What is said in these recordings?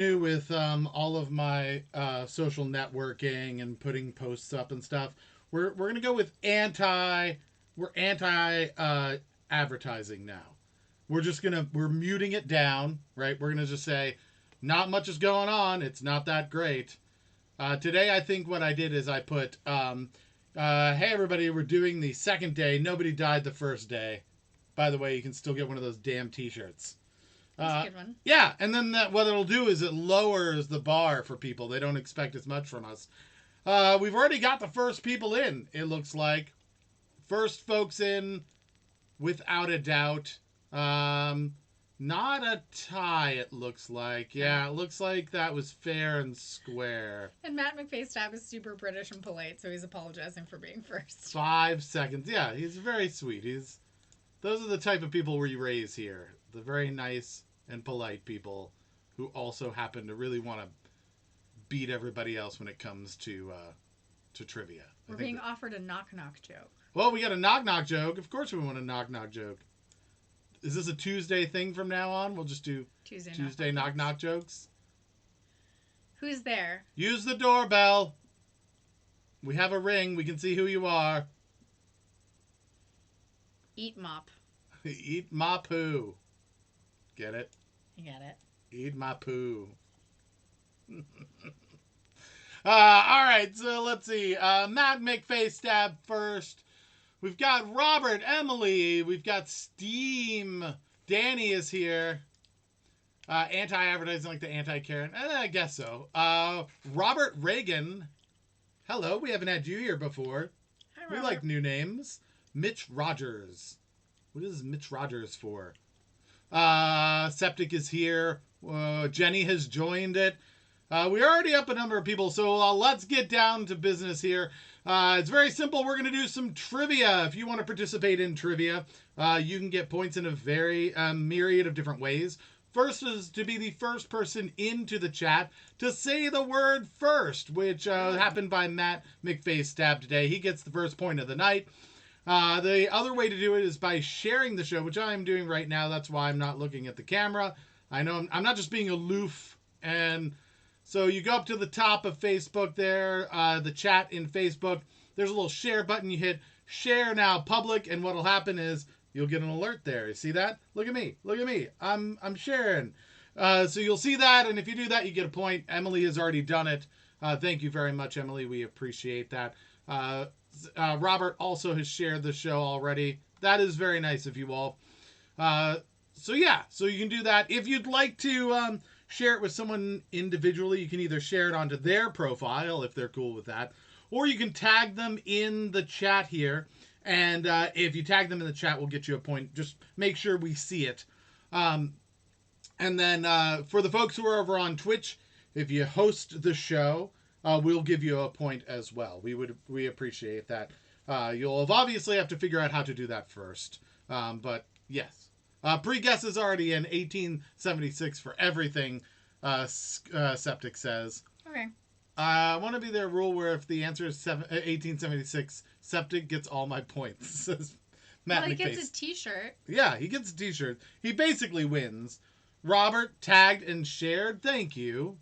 new with all of my social networking and putting posts up and stuff. We're gonna go with anti advertising now. We're muting it down, right? We're gonna just say not much is going on. It's not that great. Today, I think what I did is I put, hey everybody, we're doing the second day. Nobody died the first day. By the way, you can still get one of those damn T-shirts. That's a good one. Yeah, and then what it'll do is it lowers the bar for people. They don't expect as much from us. We've already got the first people in, it looks like. First folks in, without a doubt. Not a tie, it looks like. Yeah, it looks like that was fair and square. And Matt McFacetab is super British and polite, so he's apologizing for being first. 5 seconds. Yeah, he's very sweet. Those are the type of people we raise here. The very nice and polite people who also happen to really want to beat everybody else when it comes to trivia. We're being offered a knock-knock joke. Well, we got a knock-knock joke. Of course we want a knock-knock joke. Is this a Tuesday thing from now on? We'll just do Tuesday knock-knock jokes. Who's there? Use the doorbell. We have a ring. We can see who you are. Eat mop. Eat my poo. Get it? You get it. Eat my poo. All right, so let's see. Matt McFacetab first. We've got Robert, Emily. We've got Steam. Danny is here. Anti-advertising like the anti-Karen. I guess so. Robert Reagan. Hello, we haven't had you here before. Hi, Robert. We like new names. Mitch Rogers. What is Mitch Rogers for? Septic is here. Jenny has joined it. We're already up a number of people, so let's get down to business here. It's very simple. We're going to do some trivia. If you want to participate in trivia, you can get points in a very myriad of different ways. First is to be the first person into the chat to say the word first, which happened by Matt McFacetab today. He gets the first point of the night. The other way to do it is by sharing the show, which I'm doing right now. That's why I'm not looking at the camera. I know I'm not just being aloof. And so you go up to the top of Facebook there, the chat in Facebook. There's a little share button. You hit share now public, and what'll happen is you'll get an alert there. You see that? Look at me. Look at me. I'm sharing. So you'll see that, and if you do that, you get a point. Emily has already done it. Thank you very much, Emily. We appreciate that. Robert also has shared the show already. That is very nice of you all. So yeah, so you can do that. If you'd like to share it with someone individually, you can either share it onto their profile if they're cool with that, or you can tag them in the chat here. And if you tag them in the chat, we'll get you a point. Just make sure we see it. And then for the folks who are over on Twitch, if you host the show, we'll give you a point as well. We appreciate that. You'll obviously have to figure out how to do that first. But yes. Pre-guess is already in 1876 for everything, Septic says. Okay. I want to be their rule where if the answer is 1876, Septic gets all my points, says Matt Well, he McFace. gets a t-shirt. Yeah, he gets a t-shirt. He basically wins. Robert, tagged and shared. Thank you.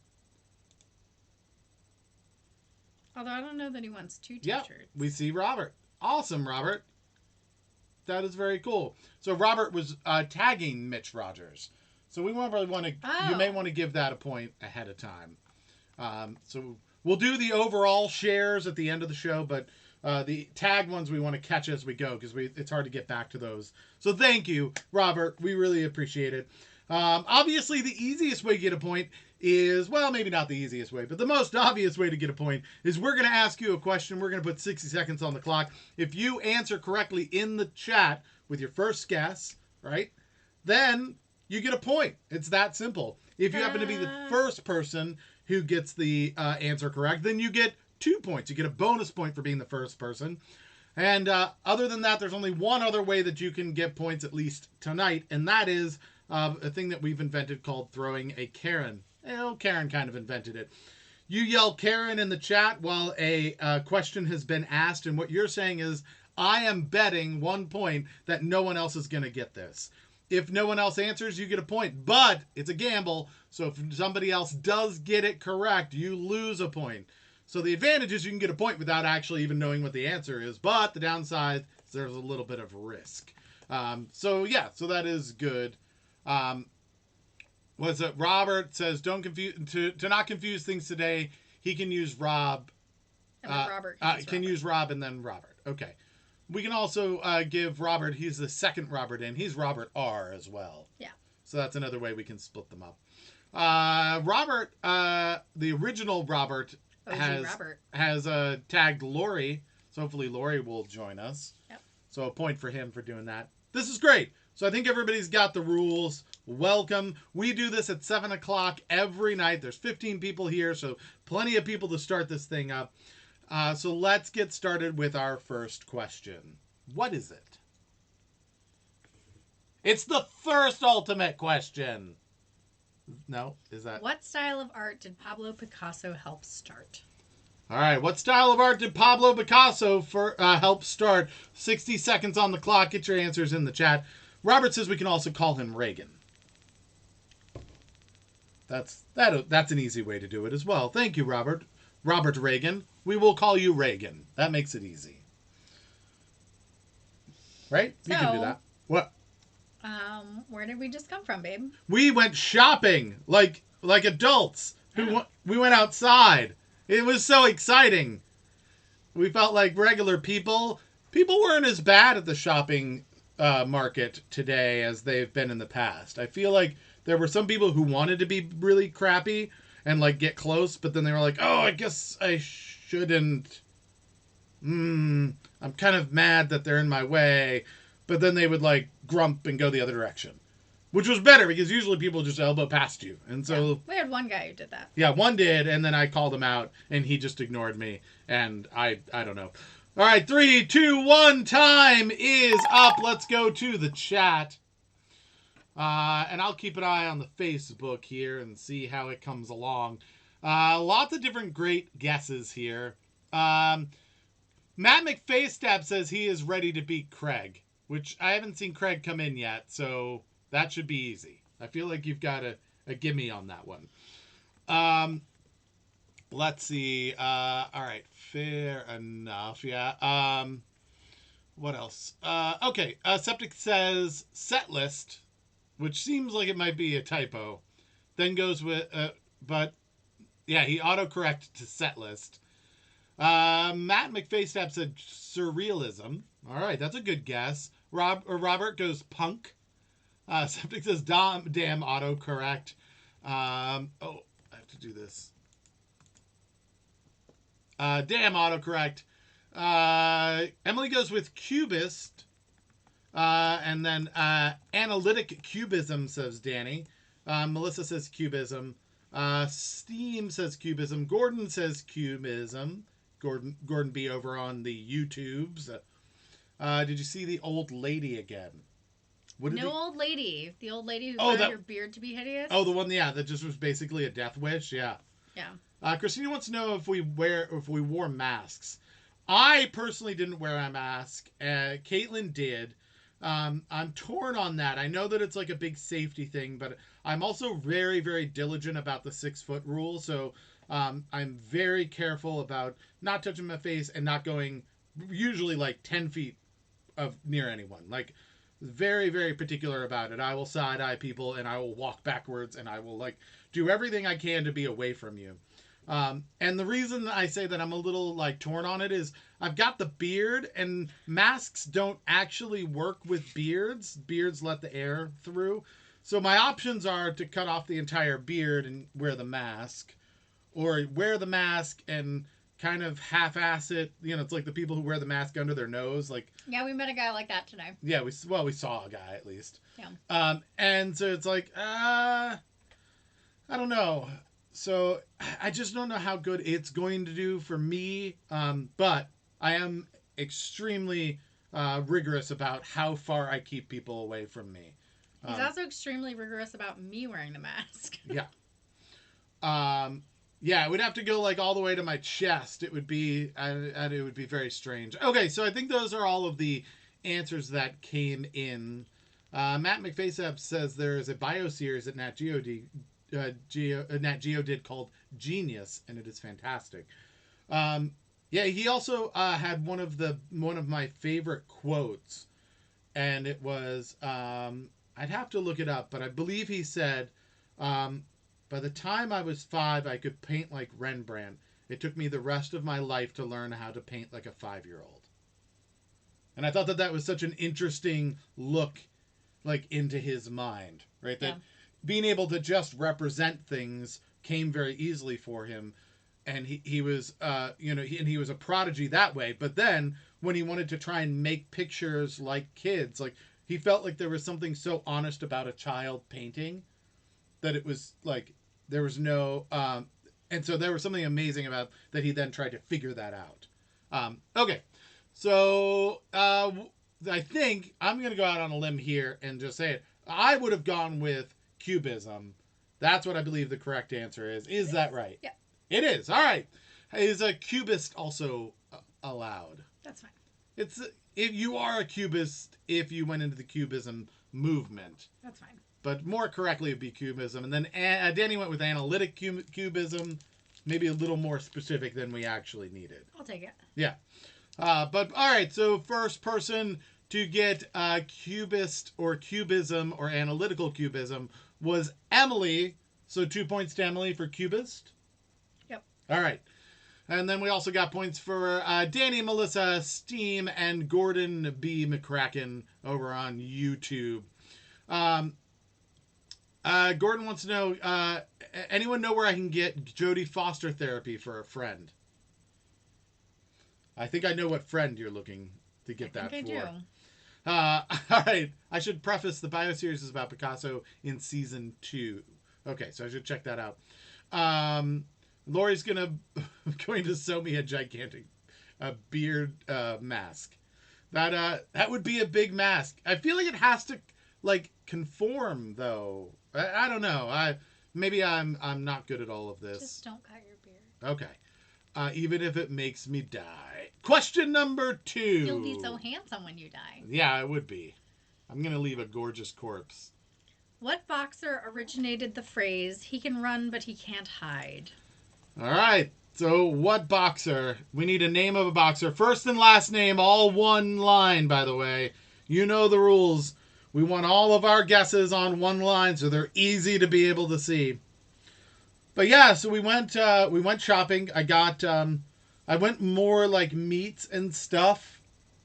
Although I don't know that he wants 2 t-shirts. Yep, we see Robert. Awesome, Robert. That is very cool. So Robert was tagging Mitch Rogers. So we probably want to. Oh. You may want to give that a point ahead of time. So we'll do the overall shares at the end of the show, but the tag ones we want to catch as we go because it's hard to get back to those. So thank you, Robert. We really appreciate it. Obviously, the easiest way to get a point is, well, maybe not the easiest way, but the most obvious way to get a point is we're going to ask you a question. We're going to put 60 seconds on the clock. If you answer correctly in the chat with your first guess, right, then you get a point. It's that simple. If you happen to be the first person who gets the answer correct, then you get 2 points. You get a bonus point for being the first person. And other than that, there's only one other way that you can get points, at least tonight, and that is a thing that we've invented called throwing a Karen. Oh, Karen kind of invented it. You yell Karen in the chat while a question has been asked, and what you're saying is, I am betting 1 point that no one else is going to get this. If no one else answers, you get a point. But it's a gamble. So if somebody else does get it correct, you lose a point. So the advantage is you can get a point without actually even knowing what the answer is. But the downside is there's a little bit of risk. So that is good. Was it Robert says don't confuse to not confuse things today. He can use Rob. And then Robert can use Rob and then Robert. Okay. We can also give Robert, he's the second Robert in. He's Robert R as well. Yeah. So that's another way we can split them up. Robert, the original Robert has tagged Lori. So hopefully Lori will join us. Yep. So a point for him for doing that. This is great. So I think everybody's got the rules. Welcome. We do this at 7 o'clock every night. There's 15 people here, so plenty of people to start this thing up. So let's get started with our first question. What is it? It's the first ultimate question. No, is that... What style of art did Pablo Picasso help start? All right, what style of art did Pablo Picasso help start? 60 seconds on the clock. Get your answers in the chat. Robert says we can also call him Reagan. That's an easy way to do it as well. Thank you, Robert. Robert Reagan. We will call you Reagan. That makes it easy. Right? You can do that. What? Where did we just come from, babe? We went shopping like adults. We went outside. It was so exciting. We felt like regular people. People weren't as bad at the shopping market today as they've been in the past. I feel like there were some people who wanted to be really crappy and like get close, but then they were like, oh, I guess I shouldn't. I'm kind of mad that they're in my way. But then they would like grump and go the other direction, which was better because usually people just elbow past you. And so we had one guy who did that. Yeah, one did. And then I called him out and he just ignored me. And I don't know. All right, 3, 2, 1, time is up. Let's go to the chat. And I'll keep an eye on the Facebook here and see how it comes along. Lots of different great guesses here. Matt McFaceTap says he is ready to beat Craig, which I haven't seen Craig come in yet, so that should be easy. I feel like you've got a gimme on that one. Let's see. All right, fair enough. Yeah. What else? Okay. Septic says set list, which seems like it might be a typo. Then goes with, but yeah, he autocorrected to set list. Matt McFaceTap said surrealism. All right, that's a good guess. Robert goes punk. Septic says damn autocorrect. I have to do this. Damn autocorrect. Emily goes with cubist. And then analytic cubism, says Danny. Melissa says cubism. Steam says cubism. Gordon says cubism. Gordon B over on the YouTubes. Did you see the old lady again? Old lady. The old lady who wanted your beard to be hideous? Oh, the one, yeah, that just was basically a death wish, yeah. Yeah. Christina wants to know if we wore masks. I personally didn't wear a mask. Caitlin did. I'm torn on that. I know that it's like a big safety thing, but I'm also very, very diligent about the 6-foot rule. So I'm very careful about not touching my face and not going usually like 10 feet near anyone. Like very, very particular about it. I will side eye people and I will walk backwards and I will like do everything I can to be away from you. And the reason I say that I'm a little like torn on it is I've got the beard and masks don't actually work with beards. Beards let the air through. So my options are to cut off the entire beard and wear the mask, or wear the mask and kind of half-ass it. You know, it's like the people who wear the mask under their nose. Like, yeah, we met a guy like that today. Yeah, we saw a guy at least. Yeah. And so it's like, I don't know. So I just don't know how good it's going to do for me. But I am extremely rigorous about how far I keep people away from me. He's also extremely rigorous about me wearing the mask. Yeah. Yeah, it would have to go like all the way to my chest. It would be, and it would be very strange. Okay, so I think those are all of the answers that came in. Matt McFaceap says there is a bio series that Nat Geo did called Genius, and it is fantastic. Yeah, he also had one of my favorite quotes, and it was I'd have to look it up, but I believe he said, "By the time I was 5, I could paint like Rembrandt. It took me the rest of my life to learn how to paint like a 5-year-old." And I thought that was such an interesting look, like, into his mind, right? That being able to just represent things came very easily for him, and he was, he was a prodigy that way. But then when he wanted to try and make pictures like kids, like, he felt like there was something so honest about a child painting that it was like there was no, and so there was something amazing about that. He then tried to figure that out. Okay, so I think I'm going to go out on a limb here and just say it. I would have gone with Cubism. That's what I believe the correct answer is. Is that right? Yeah. It is. All right. Is a cubist also allowed? That's fine. It's if you are a cubist if you went into the Cubism movement. That's fine. But more correctly would be Cubism. And then Danny went with analytic Cubism. Maybe a little more specific than we actually needed. I'll take it. Yeah. But all right, so first person to get Cubist or Cubism or analytical Cubism was Emily. So 2 points to Emily for Cubist. Yep. All right. And then we also got points for Danny, Melissa, Steam, and Gordon B. McCracken over on YouTube. Gordon wants to know, anyone know where I can get Jodie Foster therapy for a friend? I think I know what friend you're looking to get that for. I do. All right. I should preface the bio series is about Picasso in season 2. Okay, so I should check that out. Lori's going to sew me a gigantic beard mask. That would be a big mask. I feel like it has to like conform though. I don't know. Maybe I'm not good at all of this. Just don't cut your beard. Okay. Even if it makes me die. Question number 2. You'll be so handsome when you die. Yeah, I would be. I'm going to leave a gorgeous corpse. What boxer originated the phrase, "He can run, but he can't hide"? All right. So what boxer? We need a name of a boxer. First and last name, all one line, by the way. You know the rules. We want all of our guesses on one line so they're easy to be able to see. But yeah, so we went shopping. I went more like meats and stuff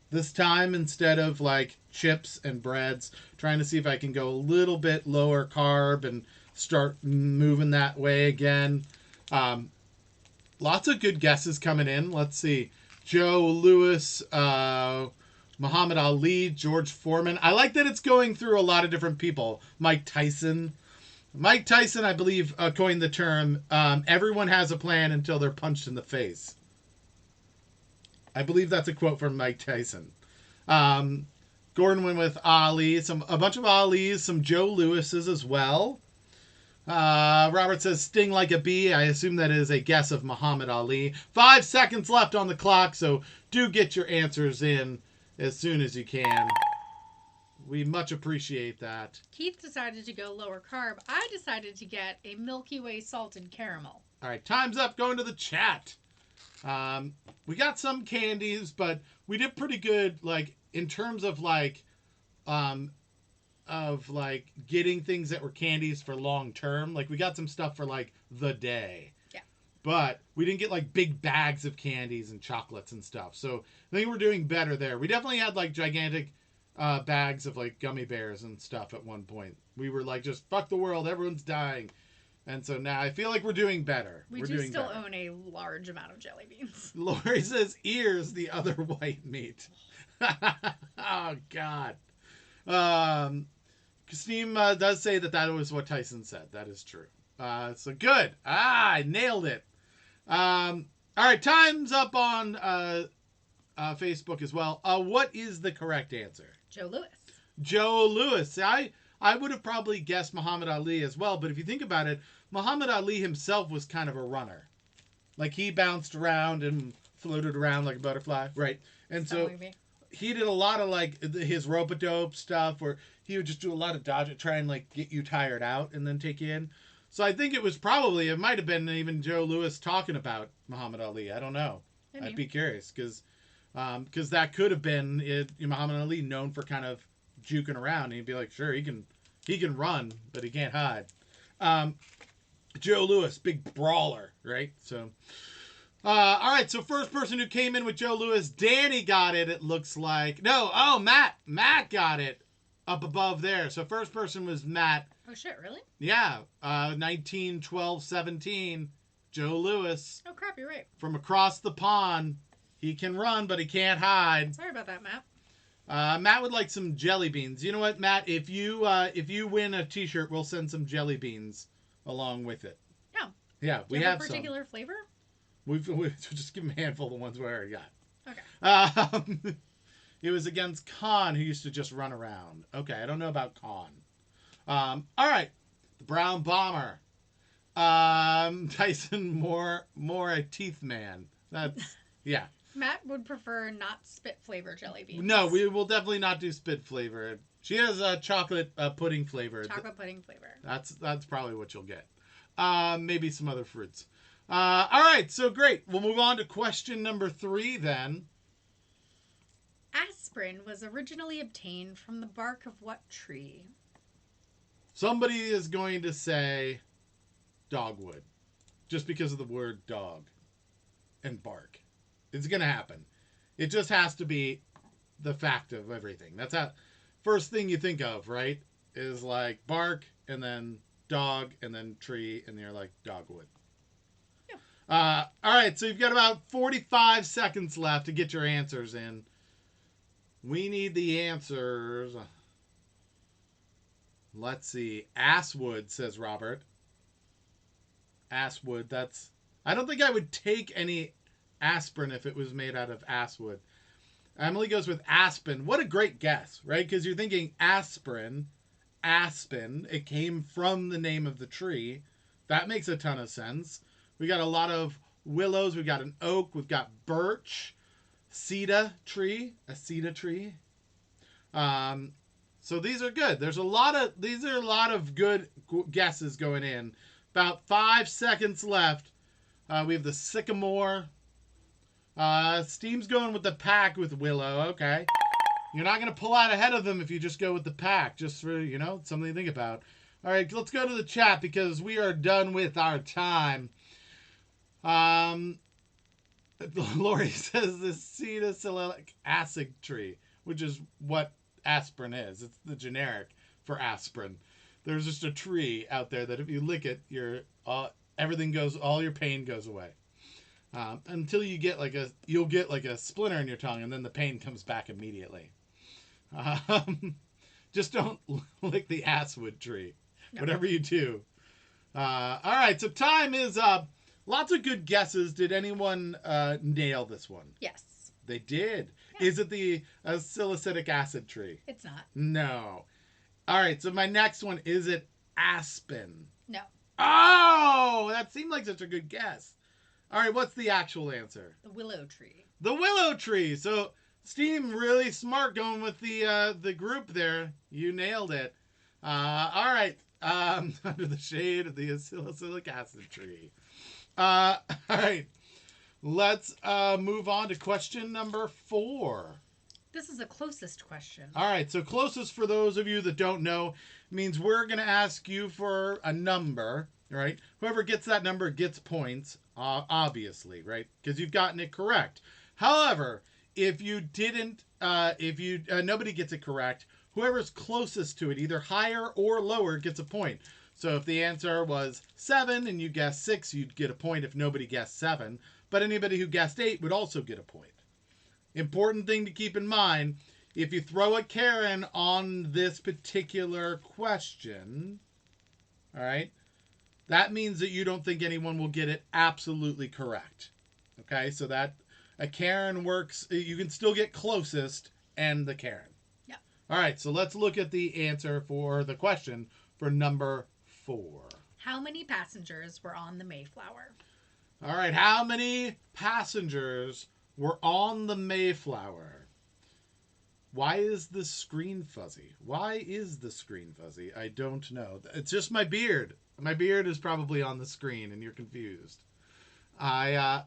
this time instead of like chips and breads, trying to see if I can go a little bit lower carb and start moving that way again. Lots of good guesses coming in. Let's see. Joe Louis, Muhammad Ali, George Foreman. I like that it's going through a lot of different people. Mike Tyson. Mike Tyson, I believe, coined the term, everyone has a plan until they're punched in the face. I believe that's a quote from Mike Tyson. Gordon went with Ali. A bunch of Ali's, some Joe Lewis's as well. Robert says, sting like a bee. I assume that is a guess of Muhammad Ali. 5 seconds left on the clock, so do get your answers in as soon as you can. We much appreciate that. Keith decided to go lower carb. I decided to get a Milky Way salted caramel. All right, time's up. Going to the chat. We got some candies, but we did pretty good, like, in terms of, like, getting things that were candies for long term. Like, we got some stuff for, like, the day. Yeah. But we didn't get, like, big bags of candies and chocolates and stuff. So I think we're doing better there. We definitely had, like, gigantic bags of, like, gummy bears and stuff at one point. We were like, just fuck the world. Everyone's dying. And so now I feel like we're doing better. We do still own a large amount of jelly beans. Lori says ears, the other white meat. Oh, God. Steam does say that was what Tyson said. That is true. So good. I nailed it. All right, time's up on Facebook as well. What is the correct answer? Joe Louis. Joe Louis. I would have probably guessed Muhammad Ali as well, but if you think about it, Muhammad Ali himself was kind of a runner. Like, he bounced around and floated around like a butterfly, right? And so, he did a lot of like his rope-a-dope stuff where he would just do a lot of dodge, try and like get you tired out and then take you in. So I think it might have been even Joe Louis talking about Muhammad Ali. I don't know. Maybe. I'd be curious because that could have been Muhammad Ali, known for kind of juking around. And he'd be like, sure, he can run, but he can't hide. Joe Louis, big brawler, right? So, all right. So first person who came in with Joe Louis, Danny got it. It looks like Matt got it up above there. So first person was Matt. Oh shit! Really? Yeah. 1912-17. Joe Louis. Oh crap! You're right. From across the pond. He can run, but he can't hide. Sorry about that, Matt. Matt would like some jelly beans. You know what, Matt? If you win a T-shirt, we'll send some jelly beans along with it. Yeah. Yeah, we have a particular flavor. We've just give him a handful of the ones we already got. Okay. It was against Khan, who used to just run around. Okay, I don't know about Khan. All right, the Brown Bomber. Tyson more a teeth man. That's yeah. Matt would prefer not spit flavor jelly beans. No, we will definitely not do spit flavor. She has a chocolate pudding flavor. Chocolate pudding flavor. That's probably what you'll get. Maybe some other fruits. All right, so great. We'll move on to question number 3 then. Aspirin was originally obtained from the bark of what tree? Somebody is going to say dogwood, just because of the word dog and bark. It's going to happen. It just has to be the fact of everything. That's how first thing you think of, right? Is like bark and then dog and then tree and you're like dogwood. Yeah. All right, so you've got about 45 seconds left to get your answers in. We need the answers. Let's see. Asswood, says Robert. Asswood, that's... I don't think I would take any aspirin if it was made out of asswood. Emily goes with aspen. What a great guess, right? Because you're thinking aspirin, aspen. It came from the name of the tree. That makes a ton of sense. We got a lot of willows. We've got an oak. We've got birch, cedar tree, a cedar tree. So these are good. These are a lot of good guesses going in. About 5 seconds left. We have the sycamore. Steam's going with the pack with willow. Okay. You're not going to pull out ahead of them if you just go with the pack. Just for, something to think about. All right, let's go to the chat because we are done with our time. Lori says the cetosalicylic acid tree, which is what aspirin is. It's the generic for aspirin. There's just a tree out there that if you lick it, all your pain goes away. Until you'll get like a splinter in your tongue, and then the pain comes back immediately. Just don't lick the asswood tree. No. Whatever you do. All right, so time is up. Lots of good guesses. Did anyone nail this one? Yes. They did. Yeah. Is it the salicylic acid tree? It's not. No. All right, so my next one, is it aspen? No. Oh, that seemed like such a good guess. All right, what's the actual answer? The willow tree. The willow tree. So, Steam, really smart going with the group there. You nailed it. All right, under the shade of the salicylic acid tree. All right, let's move on to question number 4. This is a closest question. All right, so closest, for those of you that don't know, means we're going to ask you for a number, right? Whoever gets that number gets points, obviously, right? Because you've gotten it correct. However, if you didn't, nobody gets it correct, whoever's closest to it, either higher or lower, gets a point. So if the answer was 7 and you guessed 6, you'd get a point if nobody guessed 7. But anybody who guessed 8 would also get a point. Important thing to keep in mind, if you throw a Karen on this particular question, all right, that means that you don't think anyone will get it absolutely correct. Okay, so that a Karen works, you can still get closest and the Karen. Yeah. All right, so let's look at the answer for the question for number 4. How many passengers were on the Mayflower? All right, how many passengers were on the Mayflower? Why is the screen fuzzy? Why is the screen fuzzy? I don't know. It's just my beard. My beard is probably on the screen and you're confused. Yeah,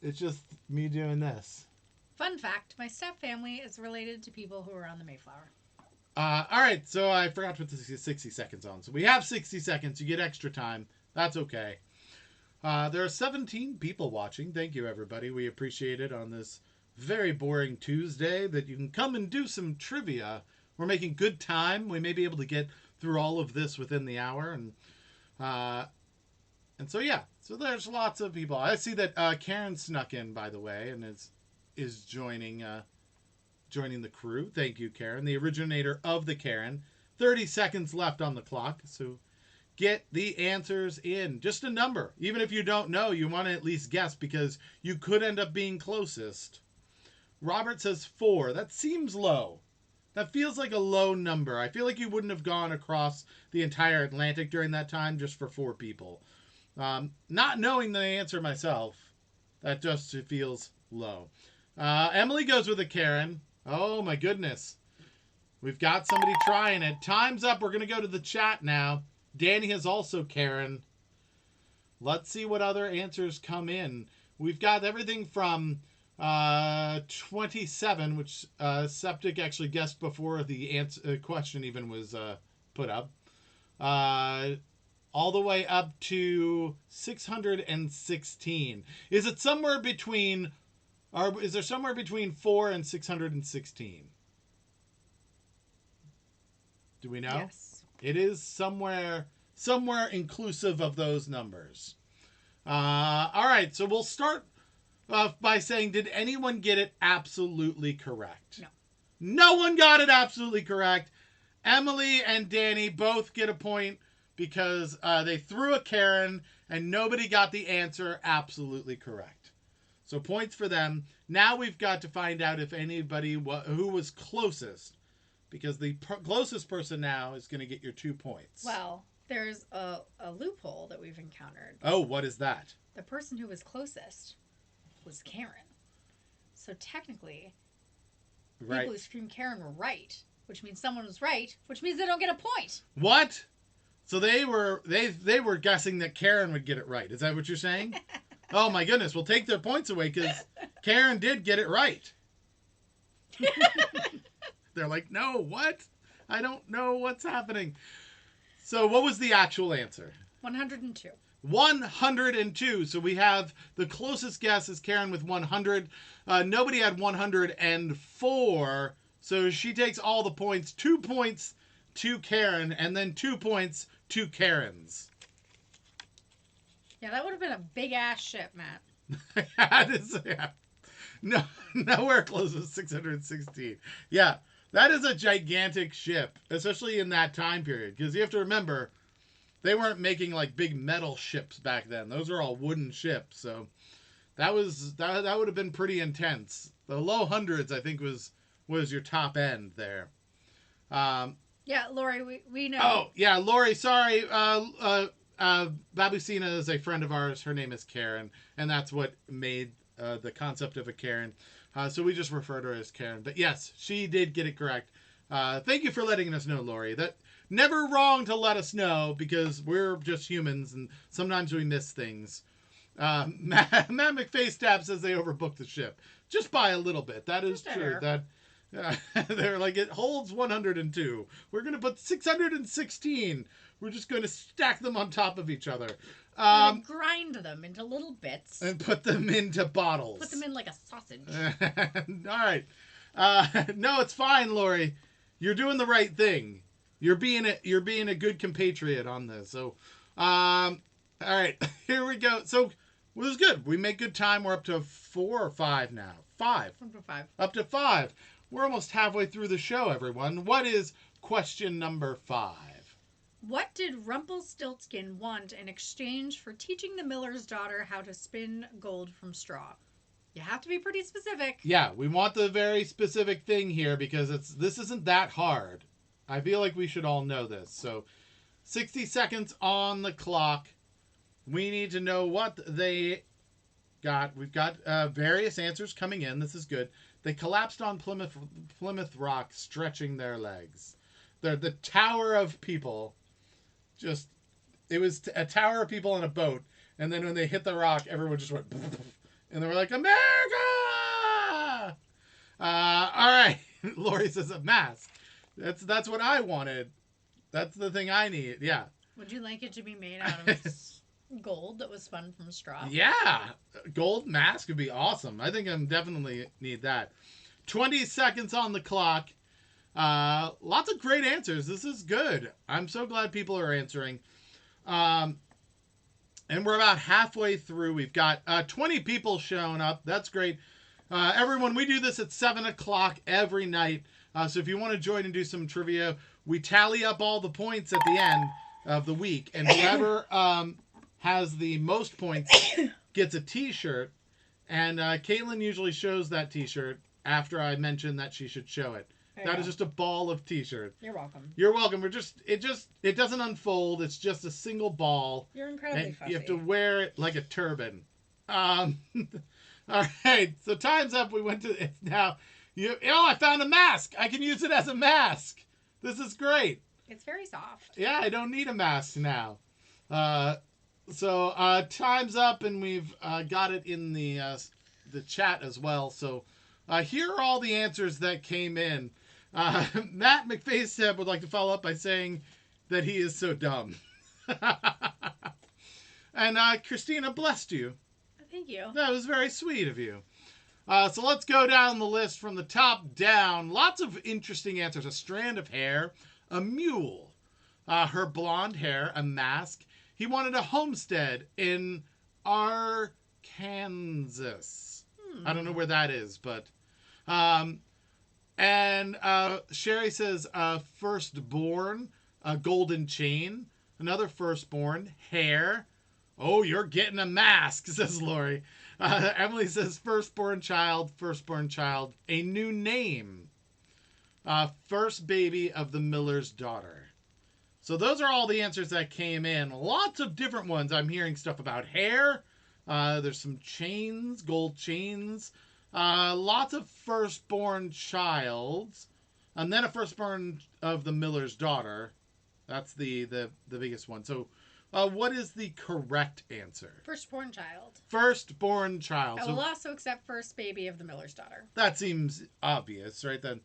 it's just me doing this. Fun fact, my step family is related to people who were on the Mayflower. All right, so I forgot to put the 60 seconds on. So we have 60 seconds. You get extra time. That's okay. There are 17 people watching. Thank you, everybody. We appreciate it on this very boring Tuesday that you can come and do some trivia. We're making good time. We may be able to get through all of this within the hour. And so, yeah. So there's lots of people. I see that Karen snuck in, by the way, and is joining the crew. Thank you, Karen, the originator of the Karen. 30 seconds left on the clock, so get the answers in. Just a number. Even if you don't know, you want to at least guess because you could end up being closest. Robert says 4. That seems low. That feels like a low number. I feel like you wouldn't have gone across the entire Atlantic during that time just for 4 people. Not knowing the answer myself, that just feels low. Emily goes with a Karen. Oh my goodness. We've got somebody trying it. Time's up. We're going to go to the chat now. Danny has also Karen. Let's see what other answers come in. We've got everything from 27, which Septic actually guessed before the question even was put up. All the way up to 616. Is it somewhere between... Or is there somewhere between 4 and 616? Do we know? Yes. It is somewhere inclusive of those numbers. All right, so we'll start by saying, did anyone get it absolutely correct? No. No one got it absolutely correct. Emily and Danny both get a point because they threw a Karen and nobody got the answer absolutely correct. So points for them. Now we've got to find out if anybody who was closest, because the closest person now is going to get your 2 points. Well, there's a loophole that we've encountered. Oh, what is that? The person who was closest was Karen. So technically, Right. people who screamed Karen were right, which means someone was right, which means they don't get a point. What? So they were guessing that Karen would get it right. Is that what you're saying? Oh my goodness, we'll take their points away because Karen did get it right. They're like, no, what? I don't know what's happening. So what was the actual answer? 102. 102. So we have the closest guess is Karen with 100. Nobody had 104. So she takes all the points. 2 points to Karen and then 2 points to Karen's. Yeah, that would have been a big ass ship, Matt. That is, yeah. No, nowhere close to 616. Yeah, that is a gigantic ship, especially in that time period. Because you have to remember, they weren't making like big metal ships back then. Those are all wooden ships. So that would have been pretty intense. The low hundreds, I think, was your top end there. Yeah, Lori, we know. Oh, yeah, Lori, sorry. Babusina is a friend of ours. Her name is Karen, and that's what made the concept of a Karen. So we just refer to her as Karen. But yes, she did get it correct. Thank you for letting us know, Lori. That never wrong to let us know because we're just humans and sometimes we miss things. Matt McFaceTap says they overbooked the ship just by a little bit. That is true. That they're like, it holds 102. We're gonna put 616. We're just going to stack them on top of each other. Grind them into little bits. And put them into bottles. Put them in like a sausage. All right. No, it's fine, Lori. You're doing the right thing. You're being a good compatriot on this. So, all right. Here we go. So, it was good. We make good time. We're up to 4 or 5 now. 5. Up to 5. Up to 5. We're almost halfway through the show, everyone. What is question number 5? What did Rumpelstiltskin want in exchange for teaching the miller's daughter how to spin gold from straw? You have to be pretty specific. Yeah, we want the very specific thing here because this isn't that hard. I feel like we should all know this. So, 60 seconds on the clock. We need to know what they got. We've got various answers coming in. This is good. They collapsed on Plymouth Rock, stretching their legs. They're the tower of people. It was a tower of people on a boat, and then when they hit the rock, everyone just went, and they were like, America! All right. Lori says a mask. That's what I wanted. That's the thing I need. Yeah. Would you like it to be made out of gold that was spun from straw? Yeah. Gold mask would be awesome. I think I'm definitely need that. 20 seconds on the clock. Lots of great answers. This is good. I'm so glad people are answering. And we're about halfway through. We've got 20 people showing up. That's great. Everyone, we do this at 7 o'clock every night. So if you want to join and do some trivia, we tally up all the points at the end of the week. And whoever has the most points gets a t-shirt. And Caitlin usually shows that t-shirt after I mention that she should show it. That is just a ball of t-shirt. You're welcome. You're welcome. It doesn't unfold. It's just a single ball. You're incredibly fussy. You have to wear it like a turban. All right. So time's up. We went to it's now. I found a mask. I can use it as a mask. This is great. It's very soft. Yeah, I don't need a mask now. So time's up, and we've got it in the chat as well. So here are all the answers that came in. Matt McFacehead would like to follow up by saying that he is so dumb. And Christina blessed you. Thank you. That was very sweet of you. So let's go down the list from the top down. Lots of interesting answers. A strand of hair, a mule, her blonde hair, a mask. He wanted a homestead in Arkansas. I don't know where that is, but... And Sherry says, firstborn, a golden chain. Another firstborn, hair. Oh, you're getting a mask, says Lori. Emily says, firstborn child, a new name. First baby of the miller's daughter. So those are all the answers that came in. Lots of different ones. I'm hearing stuff about hair. There's some chains, gold chains. Lots of firstborn childs, and then a firstborn of the miller's daughter. That's the biggest one. So, what is the correct answer? Firstborn child. Firstborn child. I will also accept first baby of the miller's daughter. That seems obvious, right? Then,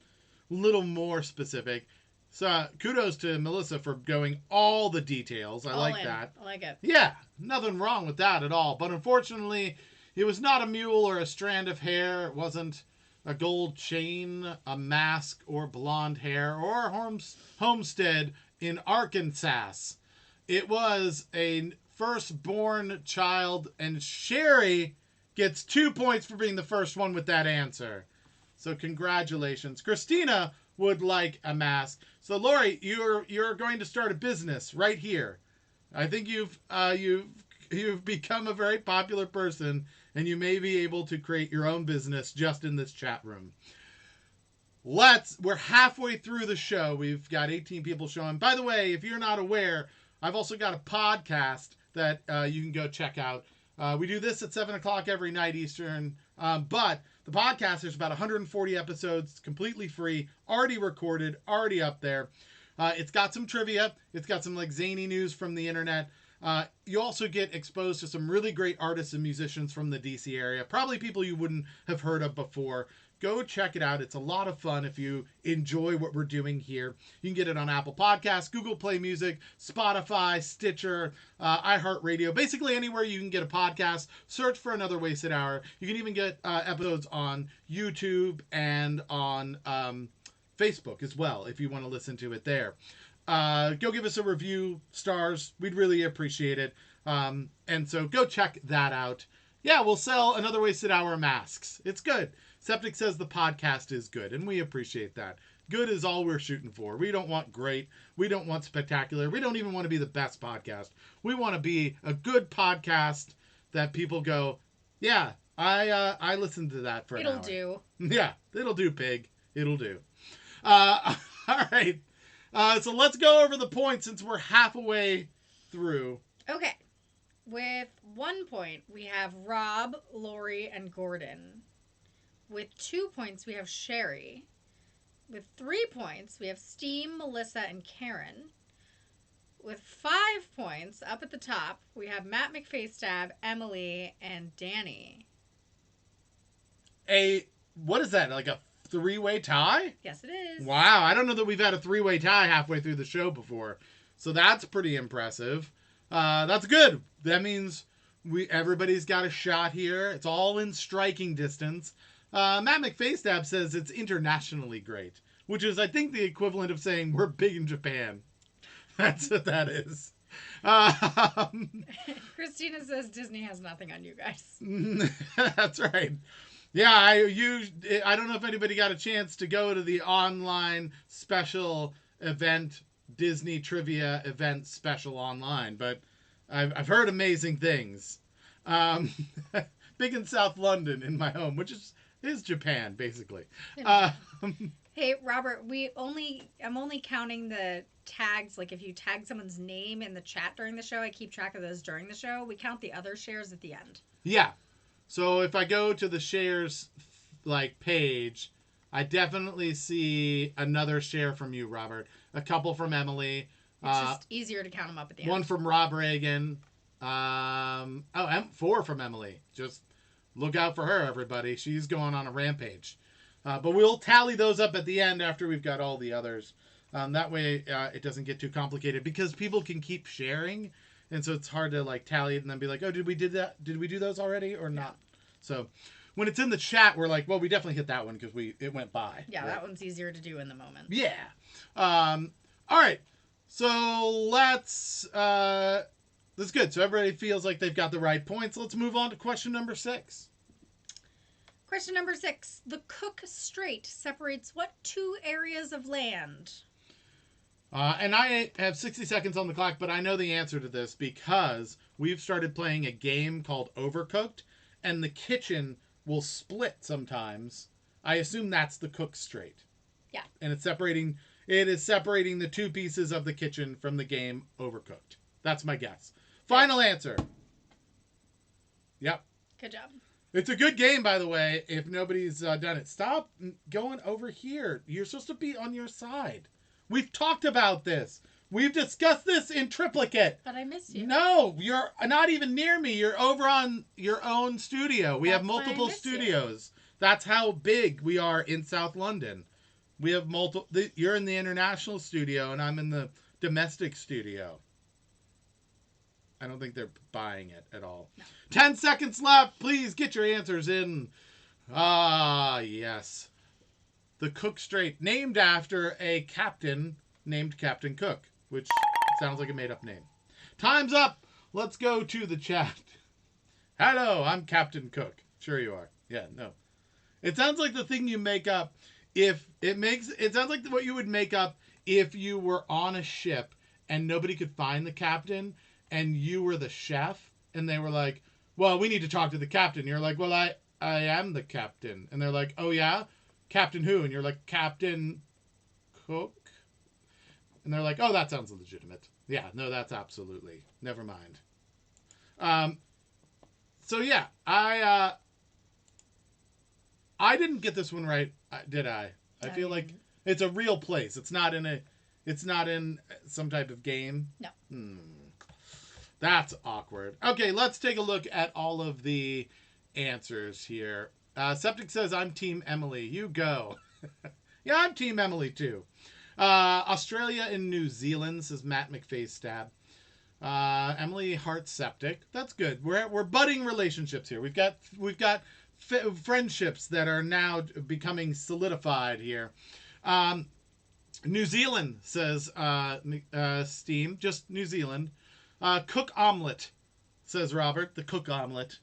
a little more specific. So, kudos to Melissa for going all the details. I like that. I like it. Yeah, nothing wrong with that at all. But unfortunately, it was not a mule or a strand of hair. It wasn't a gold chain, a mask, or blonde hair, or a homestead in Arkansas. It was a firstborn child, and Sherry gets 2 points for being the first one with that answer. So congratulations. Christina would like a mask. So Lori, you're going to start a business right here. I think you've become a very popular person, and you may be able to create your own business just in this chat room. We're halfway through the show. We've got 18 people showing. By the way, if you're not aware, I've also got a podcast that you can go check out. We do this at 7 o'clock every night Eastern, but the podcast, there's about 140 episodes, completely free, already recorded, already up there. It's got some trivia. It's got some zany news from the internet. You also get exposed to some really great artists and musicians from the DC area, probably people you wouldn't have heard of before. Go check it out. It's a lot of fun if you enjoy what we're doing here. You can get it on Apple Podcasts, Google Play Music, Spotify, Stitcher, iHeartRadio, basically anywhere you can get a podcast. Search for Another Wasted Hour. You can even get episodes on YouTube and on Facebook as well if you want to listen to it there. Go give us a review, stars. We'd really appreciate it. And so go check that out. Yeah, we'll sell Another Wasted Hour masks. It's good. Septic says the podcast is good, and we appreciate that. Good is all we're shooting for. We don't want great. We don't want spectacular. We don't even want to be the best podcast. We want to be a good podcast that people go, yeah, I listened to that for an hour. It'll do. Yeah, it'll do, pig. It'll do. All right. So let's go over the points since we're halfway through. Okay. With 1 point, we have Rob, Lori, and Gordon. With 2 points, we have Sherry. With 3 points, we have Steam, Melissa, and Karen. With 5 points, up at the top, we have Matt McFacetab, Emily, and Danny. What is that, like a 3-way tie? Yes, it is. Wow, I don't know that we've had a 3-way tie halfway through the show before. So that's pretty impressive. That's good. That means everybody's got a shot here. It's all in striking distance. Matt McFacetab says it's internationally great, which is, I think, the equivalent of saying we're big in Japan. That's what that is. Christina says Disney has nothing on you guys. That's right. Yeah, I don't know if anybody got a chance to go to the online special event, Disney trivia event special online, but I've heard amazing things. Big in South London in my home, which is Japan, basically. Hey, Robert, I'm only counting the tags. Like, if you tag someone's name in the chat during the show, I keep track of those during the show. We count the other shares at the end. Yeah. So if I go to the shares, page, I definitely see another share from you, Robert. A couple from Emily. It's just easier to count them up at the end. One from Rob Reagan. 4 from Emily. Just look out for her, everybody. She's going on a rampage. But we'll tally those up at the end after we've got all the others. That way it doesn't get too complicated because people can keep sharing. And so it's hard to tally it and then be like, oh, did we do that? Did we do those already or not? So when it's in the chat, we're like, well, we definitely hit that one because it went by. Yeah, right? That one's easier to do in the moment. Yeah. All right. So let's... that's good. So everybody feels like they've got the right points. Let's move on to question number 6. Question number 6. The Cook Strait separates what 2 areas of land? And I have 60 seconds on the clock, but I know the answer to this because we've started playing a game called Overcooked, and the kitchen will split sometimes. I assume that's the Cook Strait. Yeah. And it is separating the 2 pieces of the kitchen from the game Overcooked. That's my guess. Final answer. Yep. Good job. It's a good game, by the way, if nobody's done it. Stop going over here. You're supposed to be on your side. We've talked about this. We've discussed this in triplicate. But I missed you. No, you're not even near me. You're over on your own studio. We have multiple studios. That's how big we are in South London. We have multiple. You're in the international studio, and I'm in the domestic studio. I don't think they're buying it at all. No. 10 seconds left. Please get your answers in. Ah, yes. The Cook Strait, named after a captain named Captain Cook, which sounds like a made-up name. Time's up. Let's go to the chat. Hello, I'm Captain Cook. Sure you are. Yeah, no. It sounds like the thing you make up it sounds like what you would make up if you were on a ship and nobody could find the captain and you were the chef and they were like, well, we need to talk to the captain. You're like, well, I am the captain. And they're like, oh yeah? Captain who? And you're like, Captain Cook? And they're like, oh, that sounds legitimate. Yeah, no, that's absolutely. Never mind. So yeah, I didn't get this one right, did I? I feel like it's a real place. It's not in some type of game. No. That's awkward. Okay, let's take a look at all of the answers here. Septic says, I'm Team Emily. You go. Yeah, I'm Team Emily too. Australia and New Zealand, says Matt McFacetab. Emily Hart Septic. That's good. We're budding relationships here. We've got friendships that are now becoming solidified here. New Zealand, says Steam. Just New Zealand. Cook omelet, says Robert. The Cook omelet.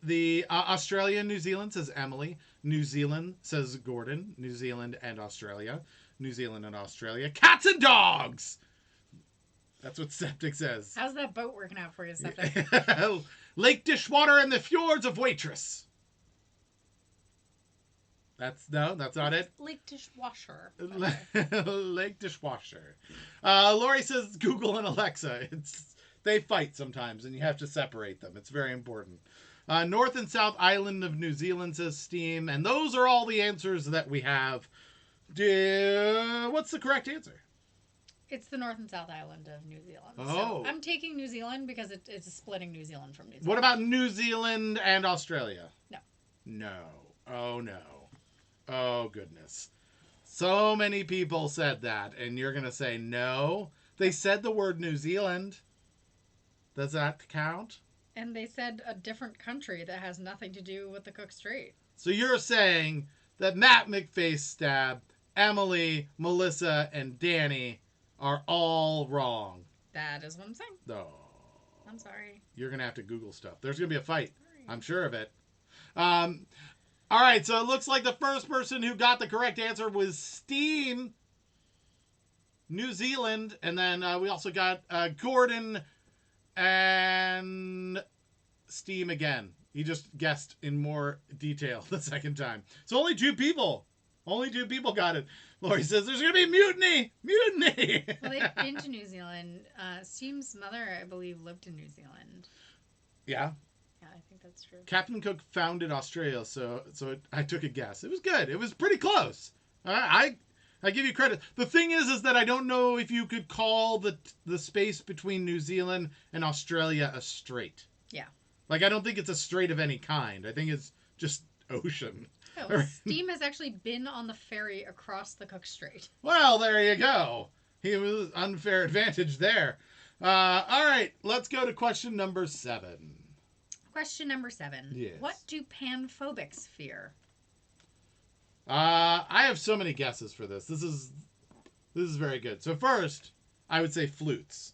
The Australia and New Zealand, says Emily. New Zealand, says Gordon. New Zealand and Australia. New Zealand and Australia. Cats and dogs! That's what Septic says. How's that boat working out for you, Septic? Lake Dishwater and the fjords of Waitress. That's not it. Lake Dishwasher. Lake Dishwasher. Lori says Google and Alexa. They fight sometimes, and you have to separate them. It's very important. North and South Island of New Zealand, says Steam. And those are all the answers that we have. What's the correct answer? It's the North and South Island of New Zealand. Oh. So I'm taking New Zealand because it's splitting New Zealand from New Zealand. What about New Zealand and Australia? No. No. Oh, no. Oh, goodness. So many people said that, and you're going to say no. They said the word New Zealand. Does that count? And they said a different country that has nothing to do with the Cook Strait. So you're saying that Matt McFacestab, Emily, Melissa, and Danny are all wrong. That is what I'm saying. Oh. I'm sorry. You're going to have to Google stuff. There's going to be a fight. Sorry. I'm sure of it. All right, so it looks like the first person who got the correct answer was Steam, New Zealand, and then we also got Gordon and Steam again. He just guessed in more detail the second time. So only two people got it. Lori says there's going to be mutiny! Mutiny! Well, they've been to New Zealand. Steam's mother, I believe, lived in New Zealand. Yeah? Yeah, I think that's true. Captain Cook founded Australia, so I took a guess. It was good. It was pretty close. I give you credit. The thing is that I don't know if you could call the space between New Zealand and Australia a strait. Yeah. Like, I don't think it's a strait of any kind. I think it's just ocean. Oh, Steam has actually been on the ferry across the Cook Strait. Well, there you go. He was unfair advantage there. All right, let's go to question number 7. Question number 7. Yes. What do panphobics fear? I have so many guesses for this. This is very good. So first, I would say flutes.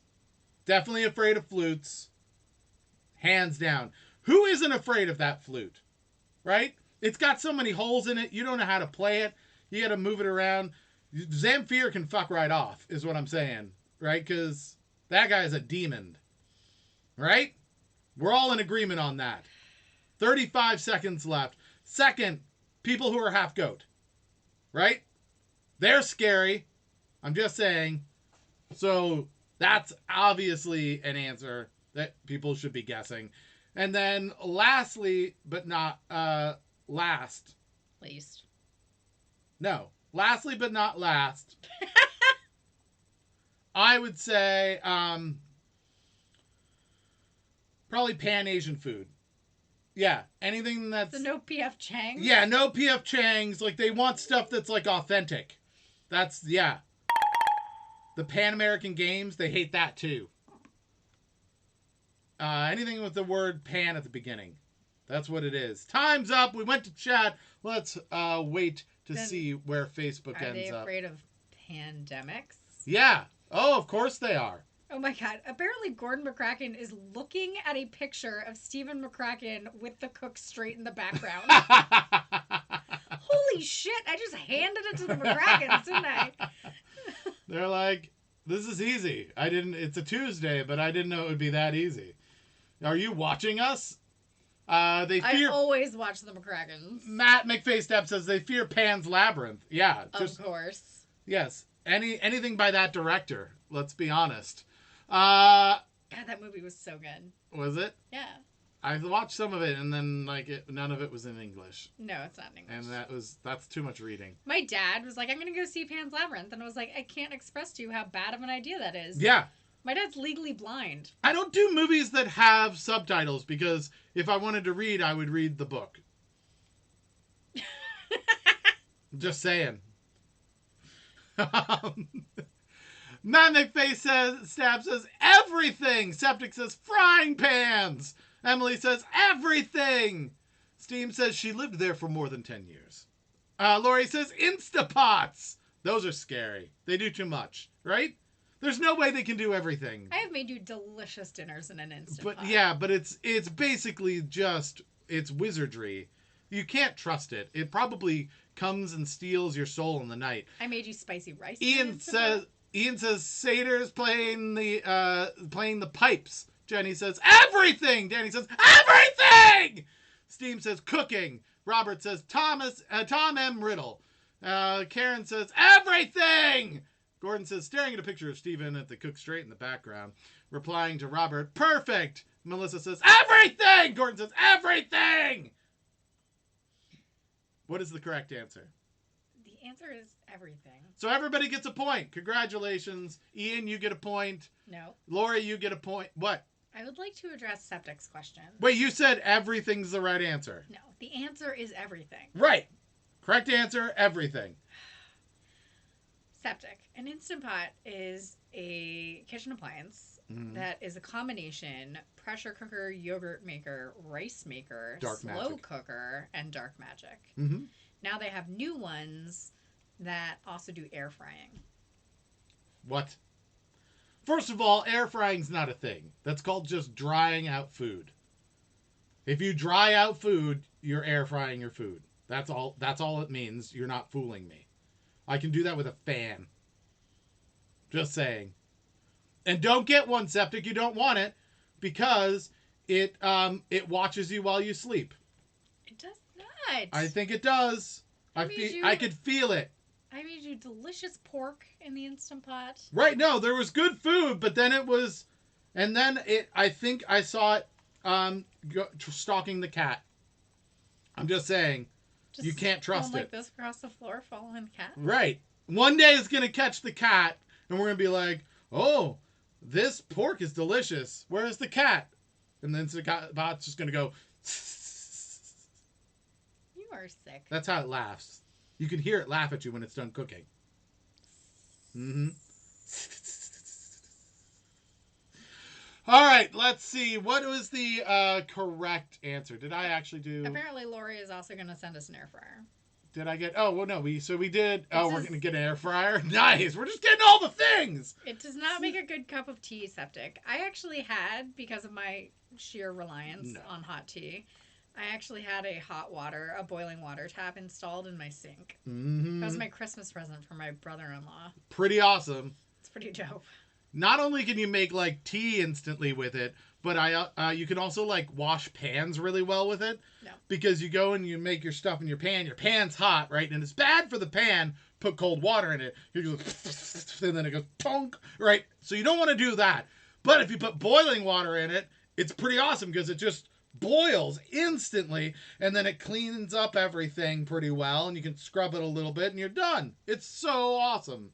Definitely afraid of flutes. Hands down. Who isn't afraid of that flute? Right? It's got so many holes in it. You don't know how to play it. You got to move it around. Zamfir can fuck right off, is what I'm saying. Right? Because that guy is a demon. Right? We're all in agreement on that. 35 seconds left. Second, people who are half goat. Right? They're scary. I'm just saying. So that's obviously an answer that people should be guessing. And then lastly, but not last. Least. No. Lastly, but not last. I would say probably Pan-Asian food. Yeah. Anything that's... So no P.F. Chang's? Yeah, no P.F. Chang's. Like, they want stuff that's, like, authentic. That's, yeah. The Pan American Games, they hate that, too. Anything with the word pan at the beginning. That's what it is. Time's up. We went to chat. Let's wait to see where Facebook ends up. Are they afraid of pandemics? Yeah. Oh, of course they are. Oh my God. Apparently Gordon McCracken is looking at a picture of Stephen McCracken with the Cook Strait in the background. Holy shit. I just handed it to the McCrackens, didn't I? They're like, this is easy. It's a Tuesday, but I didn't know it would be that easy. Are you watching us? I always watch the McCrackens. Matt McFacestab says they fear Pan's Labyrinth. Yeah. Of course. Yes. Anything by that director, let's be honest. God, that movie was so good. Was it? Yeah. I watched some of it, and then none of it was in English. No, it's not in English. And that's too much reading. My dad was like, I'm going to go see Pan's Labyrinth. And I was like, I can't express to you how bad of an idea that is. Yeah. My dad's legally blind. I don't do movies that have subtitles because if I wanted to read, I would read the book. Just saying. Matt McFacestab says everything. Septic says frying pans. Emily says everything. Steam says she lived there for more than 10 years. Lori says Instapots. Those are scary. They do too much, right? There's no way they can do everything. I have made you delicious dinners in an Instapot. But yeah, but it's basically just, it's wizardry. You can't trust it. It probably comes and steals your soul in the night. I made you spicy rice. Ian says Sater's playing the pipes. Jenny says everything. Danny says everything. Steam says cooking. Robert says Tom M. Riddle. Karen says everything. Gordon says staring at a picture of Stephen at the Cook Strait in the background. Replying to Robert, perfect. Melissa says, everything! Gordon says, everything! What is the correct answer? The answer is everything. So everybody gets a point. Congratulations. Ian, you get a point. No. Lori, you get a point. What? I would like to address Septic's question. Wait, you said everything's the right answer. No, the answer is everything. Right. Correct answer, everything. Septic. An Instant Pot is a kitchen appliance that is a combination pressure cooker, yogurt maker, rice maker, Dark slow magic. cooker, and dark magic. Mm-hmm. Now they have new ones that also do air frying. What? First of all, air frying's not a thing. That's called just drying out food. If you dry out food, you're air frying your food. That's all it means. You're not fooling me. I can do that with a fan. Just saying. And don't get one, Septic. You don't want it because it watches you while you sleep. It does not. I think it does. I could feel it. I made you delicious pork in the Instant Pot. Right, no, there was good food, but then I think I saw it stalking the cat. I'm just saying, you can't trust it. it. Like this across the floor, following the cat. Right. One day it's gonna catch the cat, and we're gonna be like, "Oh, this pork is delicious. Where's the cat?" And then the bot's just gonna go. You are sick. That's how it laughs. You can hear it laugh at you when it's done cooking. Mm-hmm. All right, let's see. What was the correct answer? Did I actually do... Apparently, Lori is also going to send us an air fryer. Did I get... Oh, well, no. We did... Oh, we're going to get an air fryer? Nice. We're just getting all the things. It does not make a good cup of tea, Septic. I actually had, because of my sheer reliance on hot tea, I actually had a boiling water tap installed in my sink. Mm-hmm. That was my Christmas present for my brother-in-law. Pretty awesome. It's pretty dope. Not only can you make like tea instantly with it, but you can also like wash pans really well with it. No. Because you go and you make your stuff in your pan. Your pan's hot, right? And it's bad for the pan. Put cold water in it. You go, and then it goes tonk, right? So you don't want to do that. But if you put boiling water in it, it's pretty awesome because it just boils instantly, and then it cleans up everything pretty well, and you can scrub it a little bit, and you're done. It's so awesome.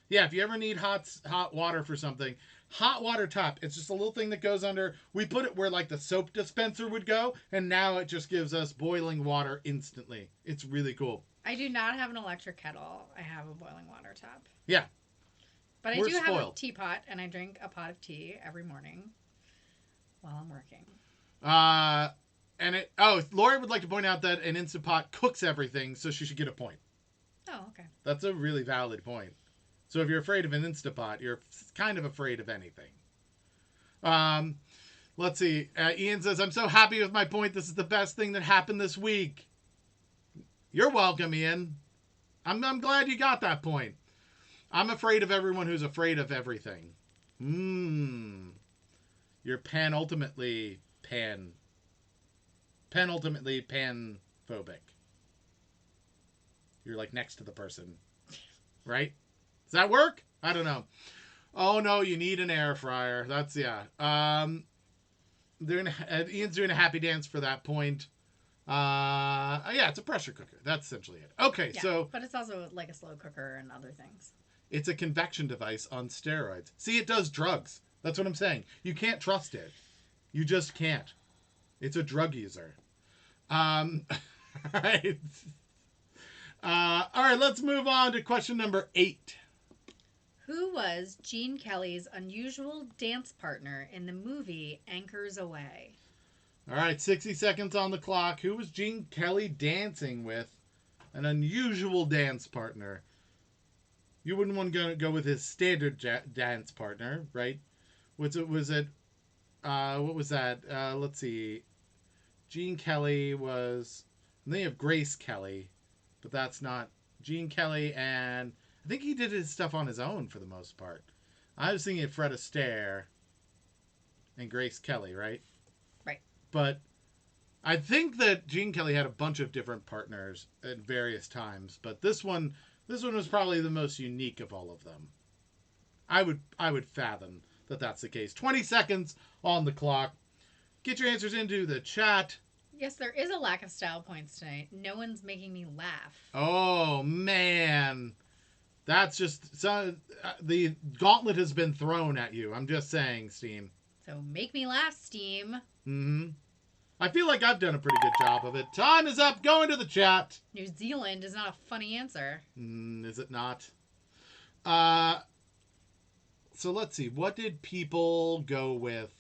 Yeah, if you ever need hot water for something, hot water tap. It's just a little thing that goes under. We put it where like the soap dispenser would go, and now it just gives us boiling water instantly. It's really cool. I do not have an electric kettle. I have a boiling water tap. Yeah. But I do have a teapot, and I drink a pot of tea every morning while I'm working. Lori would like to point out that an Instant Pot cooks everything, so she should get a point. Oh, okay. That's a really valid point. So if you're afraid of an Instant Pot, you're kind of afraid of anything. Let's see. Ian says, I'm so happy with my point. This is the best thing that happened this week. You're welcome, Ian. I'm glad you got that point. I'm afraid of everyone who's afraid of everything. You're penultimately panphobic. You're like next to the person. Right? Does that work? I don't know. Oh no, you need an air fryer. That's, yeah. Ian's doing a happy dance for that point. Yeah, it's a pressure cooker. That's essentially it. Okay, yeah, so... But it's also like a slow cooker and other things. It's a convection device on steroids. See, it does drugs. That's what I'm saying. You can't trust it. You just can't. It's a drug user. Alright. Alright, let's move on to question number 8. Who was Gene Kelly's unusual dance partner in the movie Anchors Aweigh? Alright, 60 seconds on the clock. Who was Gene Kelly dancing with? An unusual dance partner. You wouldn't want to go with his standard dance partner, right? What was that? Let's see. Gene Kelly was... And then you have Grace Kelly, but that's not... Gene Kelly, and I think he did his stuff on his own for the most part. I was thinking of Fred Astaire and Grace Kelly, right? Right. But I think that Gene Kelly had a bunch of different partners at various times, but this one was probably the most unique of all of them. I would fathom that that's the case. 20 seconds on the clock. Get your answers into the chat. Yes, there is a lack of style points tonight. No one's making me laugh. Oh, man. That's just... the gauntlet has been thrown at you. I'm just saying, Steam. So make me laugh, Steam. Mm-hmm. I feel like I've done a pretty good job of it. Time is up. Go into the chat. New Zealand is not a funny answer. Is it not? So let's see. What did people go with?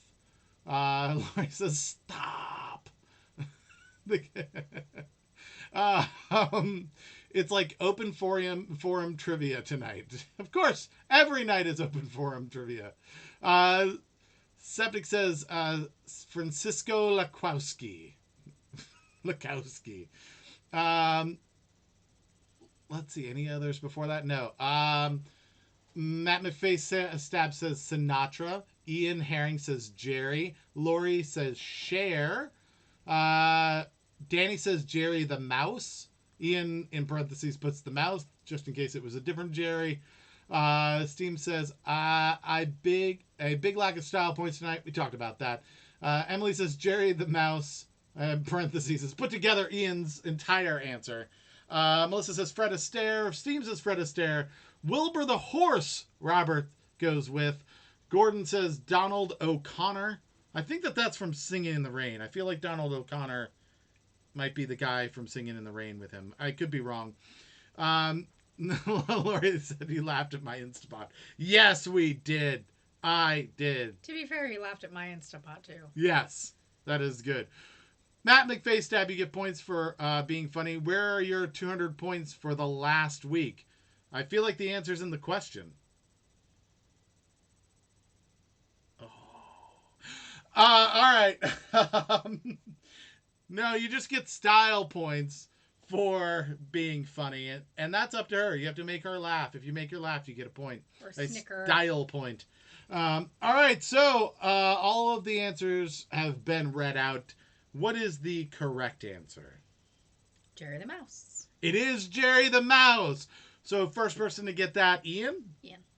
Lori says, stop. It's like open forum trivia tonight. Of course, every night is open forum trivia. Septic says, Francisco Lakowski. Lakowski. Let's see, any others before that? No. Matt McFace Stab says Sinatra. Ian Herring says Jerry. Lori says Cher. Danny says Jerry the Mouse. Ian, in parentheses, puts the mouse, just in case it was a different Jerry. Steam says, a big lack of style points tonight. We talked about that. Emily says Jerry the Mouse. Parentheses is put together Ian's entire answer. Melissa says Fred Astaire. Steam says Fred Astaire. Wilbur the Horse, Robert goes with. Gordon says Donald O'Connor. I think that's from Singing in the Rain. I feel like Donald O'Connor might be the guy from Singing in the Rain with him. I could be wrong. Lori said he laughed at my Instapot. Yes, we did. I did. To be fair, he laughed at my Instapot too. Yes, that is good. Matt McFace Stab, you get points for being funny. Where are your 200 points for the last week? I feel like the answer's in the question. Oh. All right. No, you just get style points for being funny. And that's up to her. You have to make her laugh. If you make her laugh, you get a point. Or snicker. Style point. All right. So all of the answers have been read out. What is the correct answer? Jerry the Mouse. It is Jerry the Mouse. So first person to get that, Ian?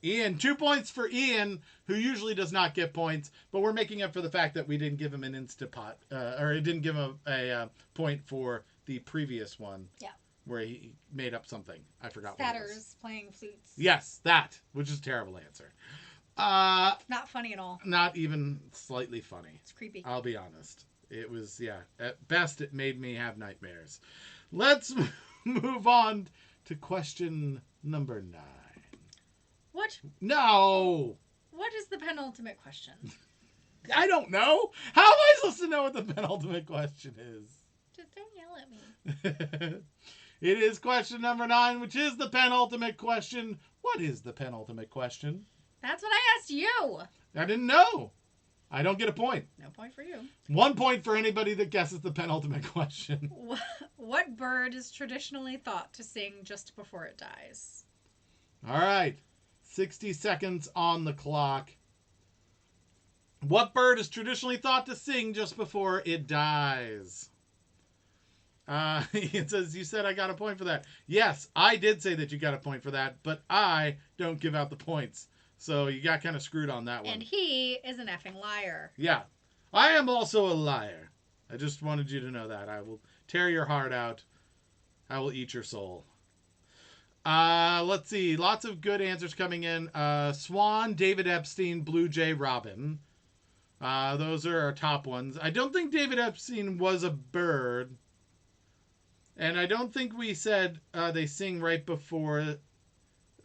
Ian. 2 points for Ian, who usually does not get points, but we're making up for the fact that we didn't give him an Instapot, or it didn't give him a point for the previous one. Yeah. Where he made up something. I forgot what it was. Spatters playing flutes. Yes, that, which is a terrible answer. Not funny at all. Not even slightly funny. It's creepy. I'll be honest. It was, yeah, at best it made me have nightmares. Let's move on to question number 9. What? No! What is the penultimate question? I don't know. How am I supposed to know what the penultimate question is? Just don't yell at me. It is question number 9, which is the penultimate question. What is the penultimate question? That's what I asked you. I didn't know. I don't get a point. No point for you. 1 point for anybody that guesses the penultimate question. What bird is traditionally thought to sing just before it dies? All right. 60 seconds on the clock. What bird is traditionally thought to sing just before it dies? It says, you said I got a point for that. Yes, I did say that you got a point for that, but I don't give out the points. So you got kind of screwed on that one. And he is an effing liar. Yeah. I am also a liar. I just wanted you to know that. I will tear your heart out. I will eat your soul. Let's see. Lots of good answers coming in. Swan, David Epstein, Blue Jay, Robin. Those are our top ones. I don't think David Epstein was a bird. And I don't think we said they sing right before.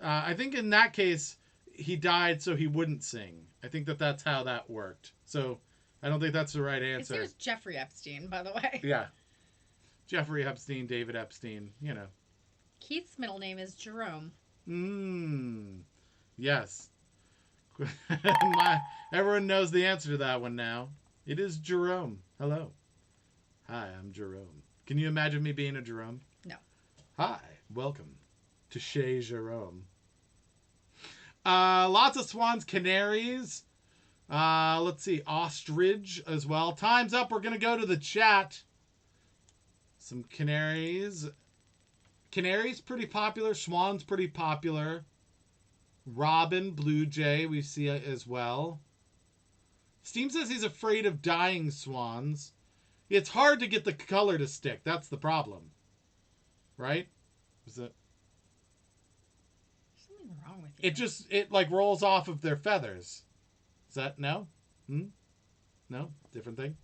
I think in that case, he died so he wouldn't sing. I think that's how that worked. So I don't think that's the right answer. His name is Jeffrey Epstein, by the way. Yeah. Jeffrey Epstein, David Epstein, you know. Keith's middle name is Jerome. Yes. Everyone knows the answer to that one now. It is Jerome. Hello. Hi, I'm Jerome. Can you imagine me being a Jerome? No. Hi, welcome to Chez Jerome. Lots of swans, canaries. Let's see, ostrich as well. Time's up. We're going to go to the chat. Some canaries. Canaries, pretty popular. Swan's pretty popular. Robin, blue jay, we see it as well. Steam says he's afraid of dying swans. It's hard to get the color to stick. That's the problem. Right? Is it? There's something wrong with you. It like rolls off of their feathers. Is that no? No? Different thing?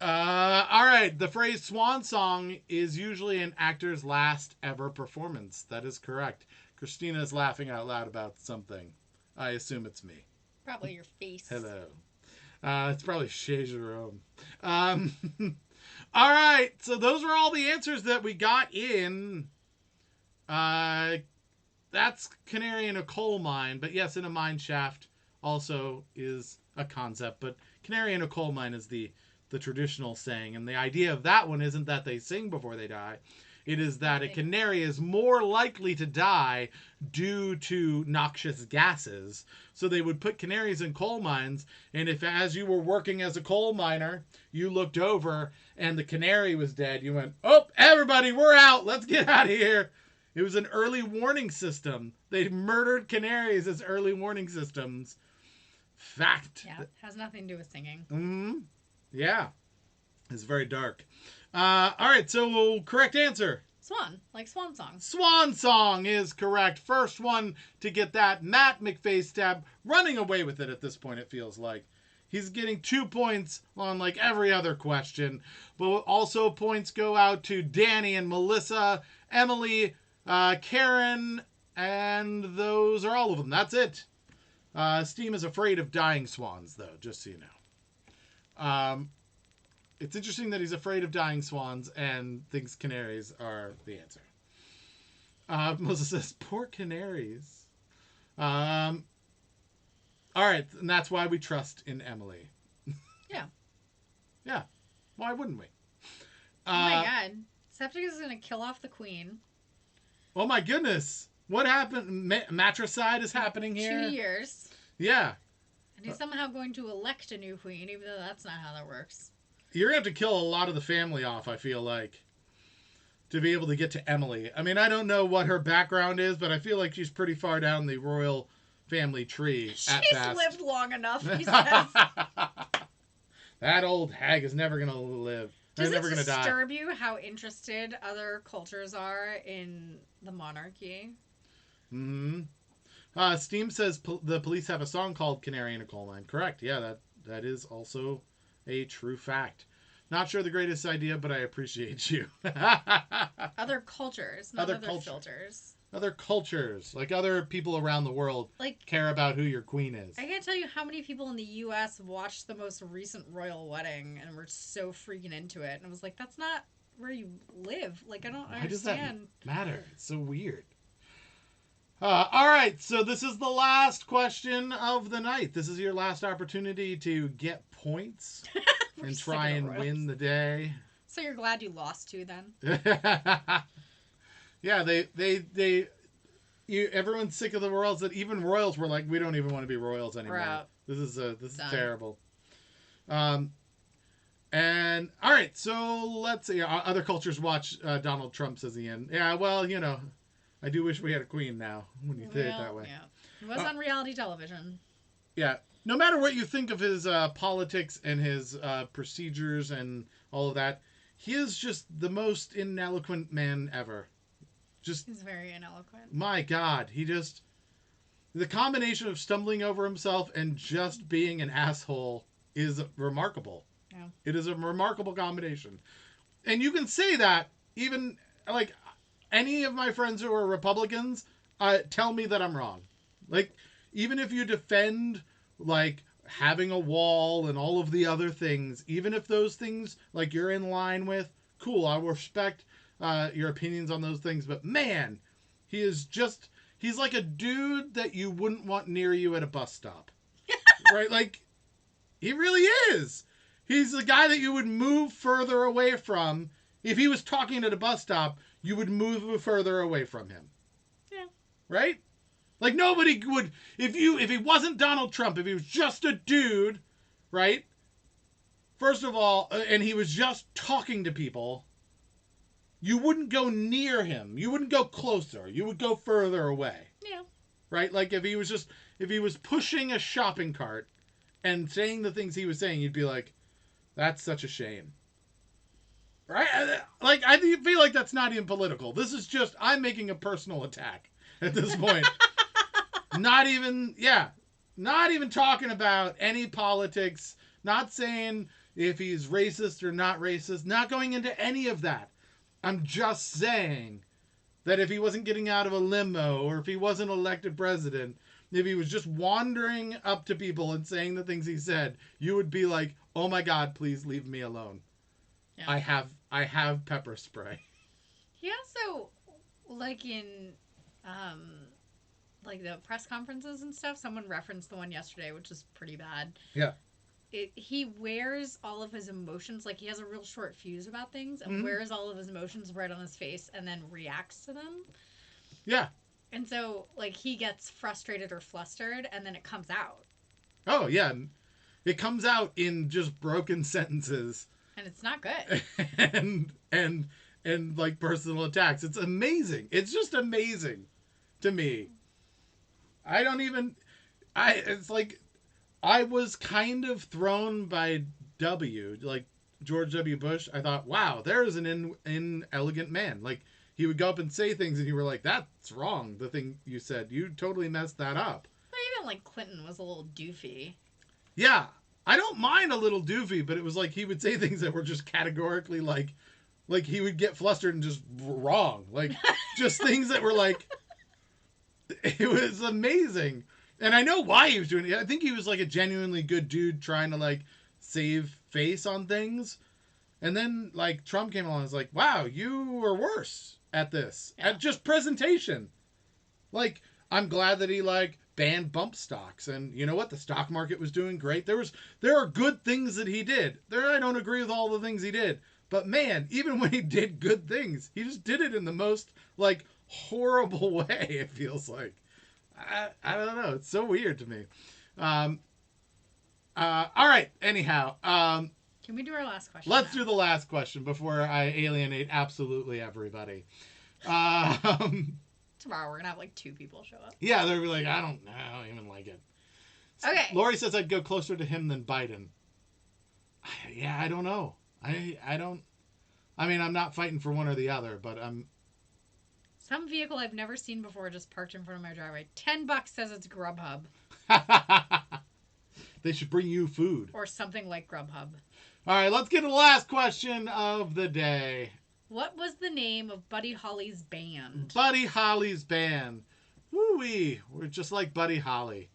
All right. The phrase swan song is usually an actor's last ever performance. That is correct. Christina is laughing out loud about something. I assume it's me. Probably your face. Hello. It's probably Chez Jerome. All right. So those were all the answers that we got in. That's canary in a coal mine. But yes, in a mine shaft also is a concept. But canary in a coal mine is the traditional saying. And the idea of that one isn't that they sing before they die. It is that a canary is more likely to die due to noxious gases. So they would put canaries in coal mines, and if as you were working as a coal miner, you looked over and the canary was dead, you went, "Oh, everybody, we're out. Let's get out of here." It was an early warning system. They murdered canaries as early warning systems. Fact. Yeah, has nothing to do with singing. Mm-hmm. Yeah. It's very dark. All right, so correct answer. Swan, like swan song. Swan song is correct. First one to get that. Matt McFacetab running away with it at this point, it feels like. He's getting 2 points on like every other question. But also points go out to Danny and Melissa, Emily, Karen, and those are all of them. That's it. Steam is afraid of dying swans, though, just so you know. It's interesting that he's afraid of dying swans and thinks canaries are the answer. Melissa says, poor canaries. All right, and that's why we trust in Emily. Yeah. Yeah. Why wouldn't we? Oh my god. Septic is going to kill off the queen. Oh my goodness. What happened? Matricide is happening here? 2 years. Yeah. And he's somehow going to elect a new queen, even though that's not how that works. You're going to have to kill a lot of the family off, I feel like, to be able to get to Emily. I mean, I don't know what her background is, but I feel like she's pretty far down the royal family tree. She's lived long enough, he says. That old hag is never going to live. Does never it going to die. disturb you how interested other cultures are in the monarchy? Mm-hmm. Steam says the police have a song called Canary in a Coal Mine. Correct. Yeah, that is also a true fact. Not sure the greatest idea, but I appreciate you. Other cultures, not other filters. Other cultures, like other people around the world, care about who your queen is. I can't tell you how many people in the U.S. watched the most recent royal wedding and were so freaking into it. And I was like, that's not where you live. Like, I don't understand. Why does that matter? It's so weird. All right, so this is the last question of the night. This is your last opportunity to get points and try and win the day. So you're glad you lost too, then? Yeah, everyone's sick of the royals. That even royals were like, we don't even want to be royals anymore. We're out. This is terrible. And all right, so let's see. Other cultures watch Donald Trump, says Ian. Yeah, well, you know, I do wish we had a queen now, when you say it that way. Yeah. He was on reality television. Yeah. No matter what you think of his politics and his procedures and all of that, he is just the most ineloquent man ever. He's very ineloquent. My God. The combination of stumbling over himself and just being an asshole is remarkable. Yeah. It is a remarkable combination. And you can say that even, like, any of my friends who are Republicans tell me that I'm wrong. Like, even if you defend, like, having a wall and all of the other things, even if those things, like, you're in line with, cool, I will respect your opinions on those things. But, man, he's like a dude that you wouldn't want near you at a bus stop. Right? Like, he really is. He's the guy that you would move further away from. If he was talking at a bus stop, you would move further away from him. Yeah. Right? Like, nobody would, if he wasn't Donald Trump, if he was just a dude, right? First of all, and he was just talking to people, you wouldn't go near him. You wouldn't go closer. You would go further away. Yeah. Right? Like, if he was pushing a shopping cart and saying the things he was saying, you'd be like, that's such a shame. Right? Like, I feel like that's not even political. This is just, I'm making a personal attack at this point. Not even talking about any politics, not saying if he's racist or not racist, not going into any of that. I'm just saying that if he wasn't getting out of a limo, or if he wasn't elected president, if he was just wandering up to people and saying the things he said, you would be like, oh my God, please leave me alone. Yeah. I have pepper spray. He also, like in, like the press conferences and stuff, someone referenced the one yesterday, which is pretty bad. Yeah. He wears all of his emotions, like he has a real short fuse about things, and wears all of his emotions right on his face and then reacts to them. Yeah. And so, like, he gets frustrated or flustered, and then it comes out. Oh, yeah. It comes out in just broken sentences. And it's not good. and like personal attacks. It's amazing. It's just amazing to me. It's like, I was kind of thrown by like George W. Bush. I thought, wow, there's an inelegant man. Like, he would go up and say things and you were like, that's wrong. The thing you said, you totally messed that up. Well, even like Clinton was a little doofy. Yeah. I don't mind a little doofy, but it was like he would say things that were just categorically like he would get flustered and just wrong. Like, just things that were like, it was amazing. And I know why he was doing it. I think he was like a genuinely good dude trying to like save face on things. And then like Trump came along and was like, wow, you were worse at this. Yeah. At just presentation. Like, I'm glad that he like banned bump stocks. And you know what? The stock market was doing great. There are good things that he did. I don't agree with all the things he did. But man, even when he did good things, he just did it in the most like horrible way, it feels like. I don't know. It's so weird to me. All right. Anyhow. Can we do our last question? Let's do the last question before I alienate absolutely everybody. Tomorrow we're going to have like 2 people show up. Yeah, they'll be like, I don't even like it. Okay. Lori says I'd go closer to him than Biden. Yeah, I don't know. I don't. I mean, I'm not fighting for one or the other, but I'm. Some vehicle I've never seen before just parked in front of my driveway. $10 says it's Grubhub. They should bring you food. Or something like Grubhub. All right, let's get to the last question of the day. What was the name of Buddy Holly's band? Buddy Holly's band. Woo-wee. We're just like Buddy Holly.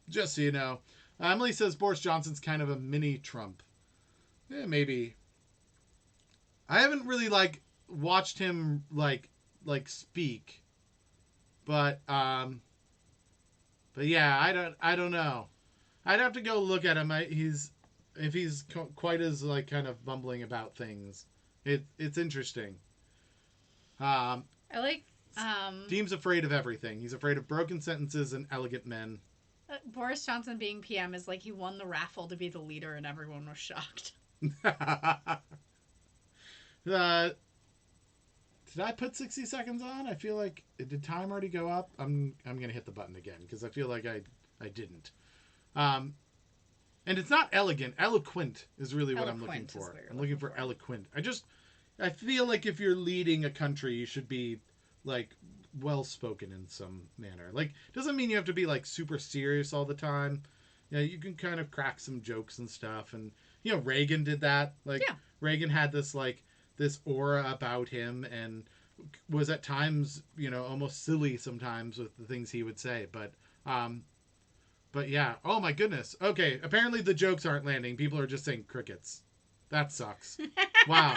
Just so you know. Emily says Boris Johnson's kind of a mini Trump. Yeah, maybe. I haven't really like watched him like speak, but yeah, I don't know. I'd have to go look at him. If he's quite as like kind of bumbling about things. It's interesting. I like Deem's afraid of everything. He's afraid of broken sentences and elegant men. Boris Johnson being PM is like he won the raffle to be the leader and everyone was shocked. Did I put 60 seconds on? I feel like, did time already go up? I'm going to hit the button again because I feel like I didn't. And it's not elegant. Eloquent is really what I'm looking for. I'm looking for eloquent. I feel like if you're leading a country, you should be like well-spoken in some manner. Like, doesn't mean you have to be like super serious all the time. Yeah, you can kind of crack some jokes and stuff. And, you know, Reagan did that. Like, yeah. Reagan had this aura about him and was at times, you know, almost silly sometimes with the things he would say. But yeah. Oh my goodness. Okay. Apparently the jokes aren't landing. People are just saying crickets. That sucks. Wow.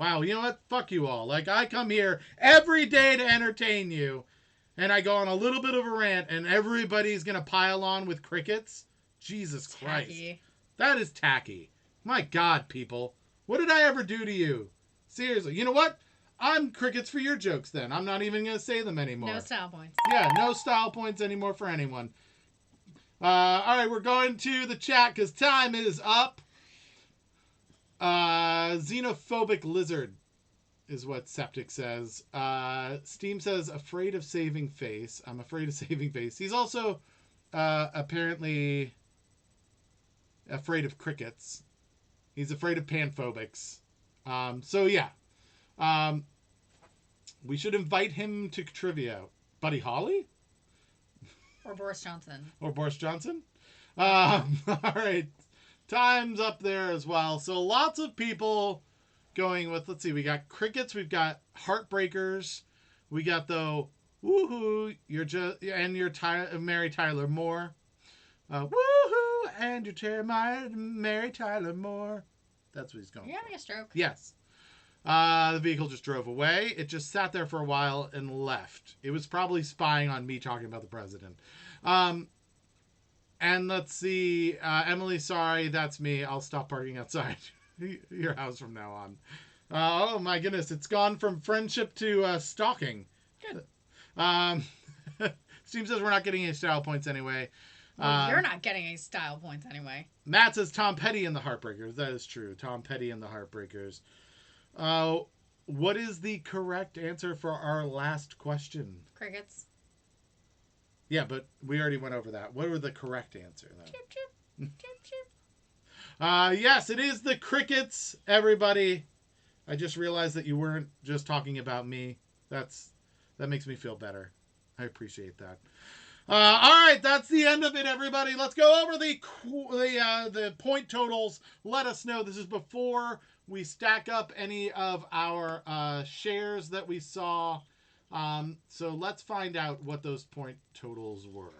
Wow. You know what? Fuck you all. Like, I come here every day to entertain you and I go on a little bit of a rant and everybody's going to pile on with crickets. Jesus Christ. Tacky. That is tacky. My God, people. What did I ever do to you? Seriously. You know what? I'm crickets for your jokes then. I'm not even going to say them anymore. No style points. Yeah, no style points anymore for anyone. All right, we're going to the chat because time is up. Xenophobic lizard is what Septic says. Steam says, afraid of saving face. I'm afraid of saving face. He's also apparently afraid of crickets. He's afraid of panphobics. So yeah. We should invite him to trivia. Buddy Holly? Or Boris Johnson. Or Boris Johnson? All right. Time's up there as well. So lots of people going with, let's see, we got crickets, we've got heartbreakers, we got the woohoo, you're Mary Tyler Moore. Woohoo, and you're Mary Tyler Moore. That's what he's going You're having a stroke. Yes. The vehicle just drove away. It just sat there for a while and left. It was probably spying on me talking about the president. And let's see. Emily, sorry, that's me. I'll stop parking outside your house from now on. Oh, my goodness. It's gone from friendship to stalking. Good. Steve says we're not getting any style points anyway. Well, you're not getting any style points anyway. Matt says Tom Petty and the Heartbreakers. That is true. Tom Petty and the Heartbreakers. What is the correct answer for our last question? Crickets. Yeah, but we already went over that. What were the correct answer, though? Chip, chip. Chip, chip. Yes, it is the crickets, everybody. I just realized that you weren't just talking about me. That makes me feel better. I appreciate that. All right, that's the end of it, everybody. Let's go over the point totals. Let us know. This is before we stack up any of our shares that we saw. So let's find out what those point totals were.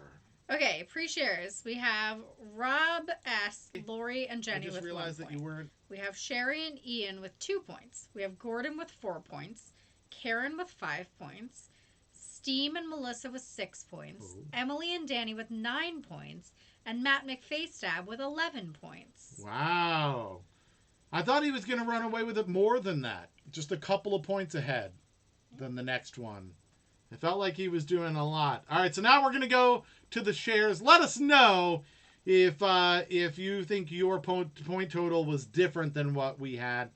Okay, pre-shares. We have Rob S., Lori, and Jenny with 1 point. I just realized that you weren't... We have Sherry and Ian with 2 points. We have Gordon with 4 points. Karen with 5 points. Steam and Melissa with 6 points. Ooh. Emily and Danny with 9 points. And Matt McFaystab with 11 points. Wow. I thought he was going to run away with it more than that. Just a couple of points ahead than the next one. It felt like he was doing a lot. All right, so now we're going to go to the shares. Let us know if you think your point total was different than what we had.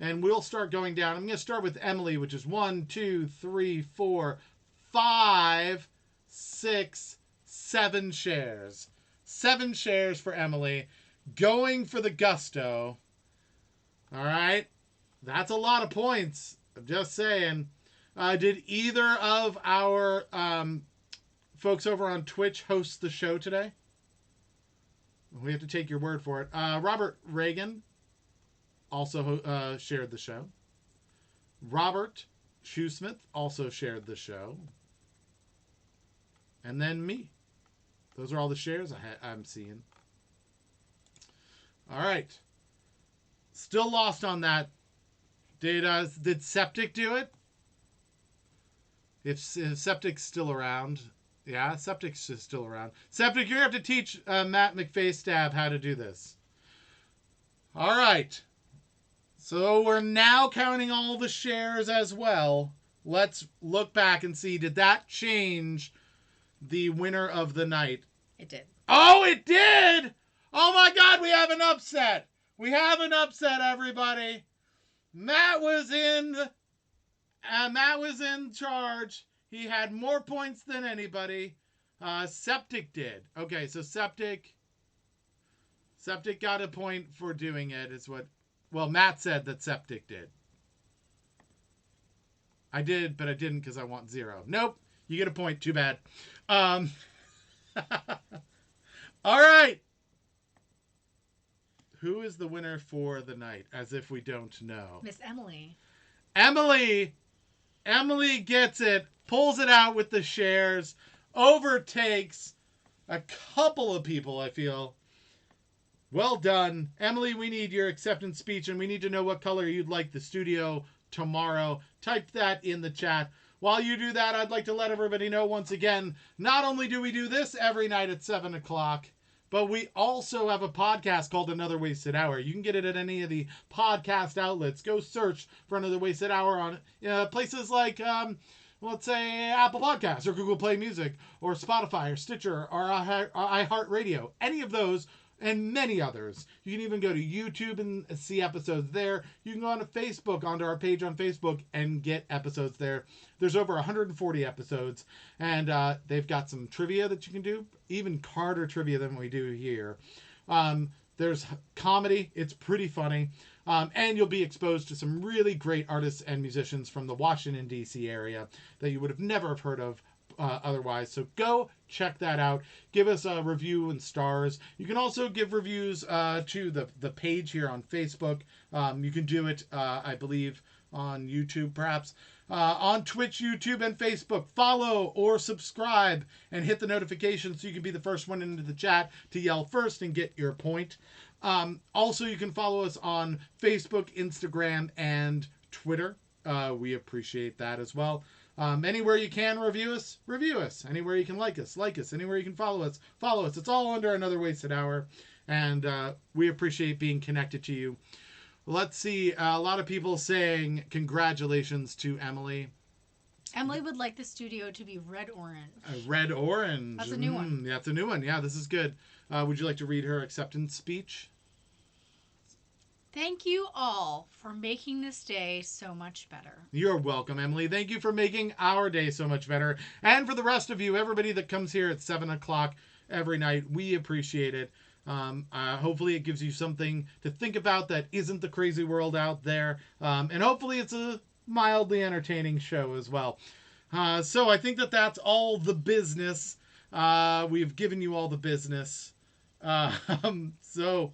And we'll start going down. I'm going to start with Emily, which is 1, 2, 3, 4, 5, 6, 7 shares. 7 shares for Emily. Going for the gusto. All right. That's a lot of points. I'm just saying. Did either of our folks over on Twitch host the show today? We have to take your word for it. Robert Reagan also shared the show. Robert Shoesmith also shared the show. And then me. Those are all the shares I'm seeing. All right. Still lost on that. Did Septic do it? If Septic's still around. Yeah, Septic's still around. Septic, you're going to have to teach Matt McFaystab how to do this. All right. So we're now counting all the shares as well. Let's look back and see, did that change the winner of the night? It did. Oh, it did! Oh my God, we have an upset. We have an upset, everybody. Matt was in charge. He had more points than anybody. Septic did. Okay, so Septic got a point for doing it. Is what, well, Matt said that Septic did. I did, but I didn't because I want 0. Nope, you get a point. Too bad. All right. Who is the winner for the night? As if we don't know. Miss Emily. Emily gets it, pulls it out with the shares, overtakes a couple of people, I feel. Well done. Emily, we need your acceptance speech, and we need to know what color you'd like the studio tomorrow. Type that in the chat. While you do that, I'd like to let everybody know once again, not only do we do this every night at 7 o'clock, but we also have a podcast called Another Wasted Hour. You can get it at any of the podcast outlets. Go search for Another Wasted Hour on places like, let's say, Apple Podcasts or Google Play Music or Spotify or Stitcher or iHeartRadio. Any of those and many others. You can even go to YouTube and see episodes there. You can go onto Facebook, onto our page on Facebook, and get episodes there. There's over 140 episodes, and they've got some trivia that you can do, even harder trivia than we do here. There's comedy. It's pretty funny. And you'll be exposed to some really great artists and musicians from the Washington, D.C. area that you would have never have heard of otherwise. So go check that out. Give us a review and stars. You can also give reviews to the page here on Facebook. You can do it, I believe, on YouTube perhaps. On Twitch, YouTube, and Facebook. Follow or subscribe and hit the notification so you can be the first one into the chat to yell first and get your point. Also, you can follow us on Facebook, Instagram, and Twitter. We appreciate that as well. Anywhere you can review us, review us. Anywhere you can like us, like us. Anywhere you can follow us, follow us. It's all under Another Wasted Hour, and we appreciate being connected to you. Let's see, a lot of people saying congratulations to Emily. Emily would like the studio to be red-orange. Red-orange. That's a new one. Yeah, it's a new one. Yeah, this is good. Would you like to read her acceptance speech? Thank you all for making this day so much better. You're welcome, Emily. Thank you for making our day so much better. And for the rest of you, everybody that comes here at 7 o'clock every night, we appreciate it. Hopefully it gives you something to think about that isn't the crazy world out there. And hopefully it's a mildly entertaining show as well. So I think that's all the business. We've given you all the business. So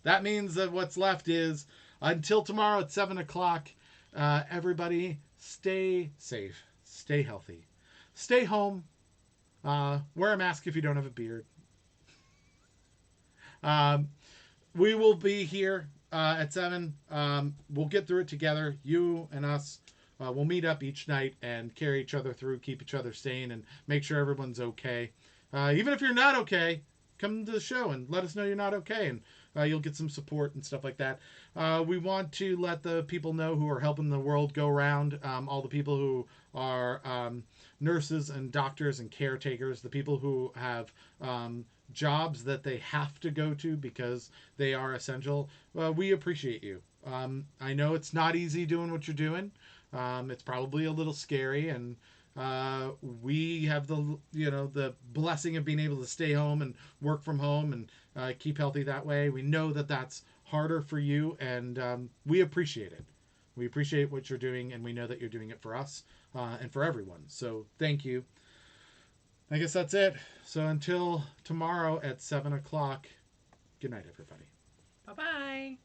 that means that what's left is until tomorrow at 7 o'clock, everybody stay safe, stay healthy, stay home, wear a mask if you don't have a beard. We will be here at 7. We'll get through it together, you and us. We'll meet up each night and carry each other through, keep each other sane, and make sure everyone's okay. Even if you're not okay, come to the show and let us know you're not okay, and you'll get some support and stuff like that. We want to let the people know who are helping the world go round, all the people who are nurses and doctors and caretakers, the people who have jobs that they have to go to because they are essential. We appreciate you. I know it's not easy doing what you're doing. It's probably a little scary, and we have the blessing of being able to stay home and work from home and keep healthy that way. We know that that's harder for you, and we appreciate it. We appreciate what you're doing, and we know that you're doing it for us and for everyone. So thank you. I guess that's it. So until tomorrow at 7 o'clock, good night, everybody. Bye-bye.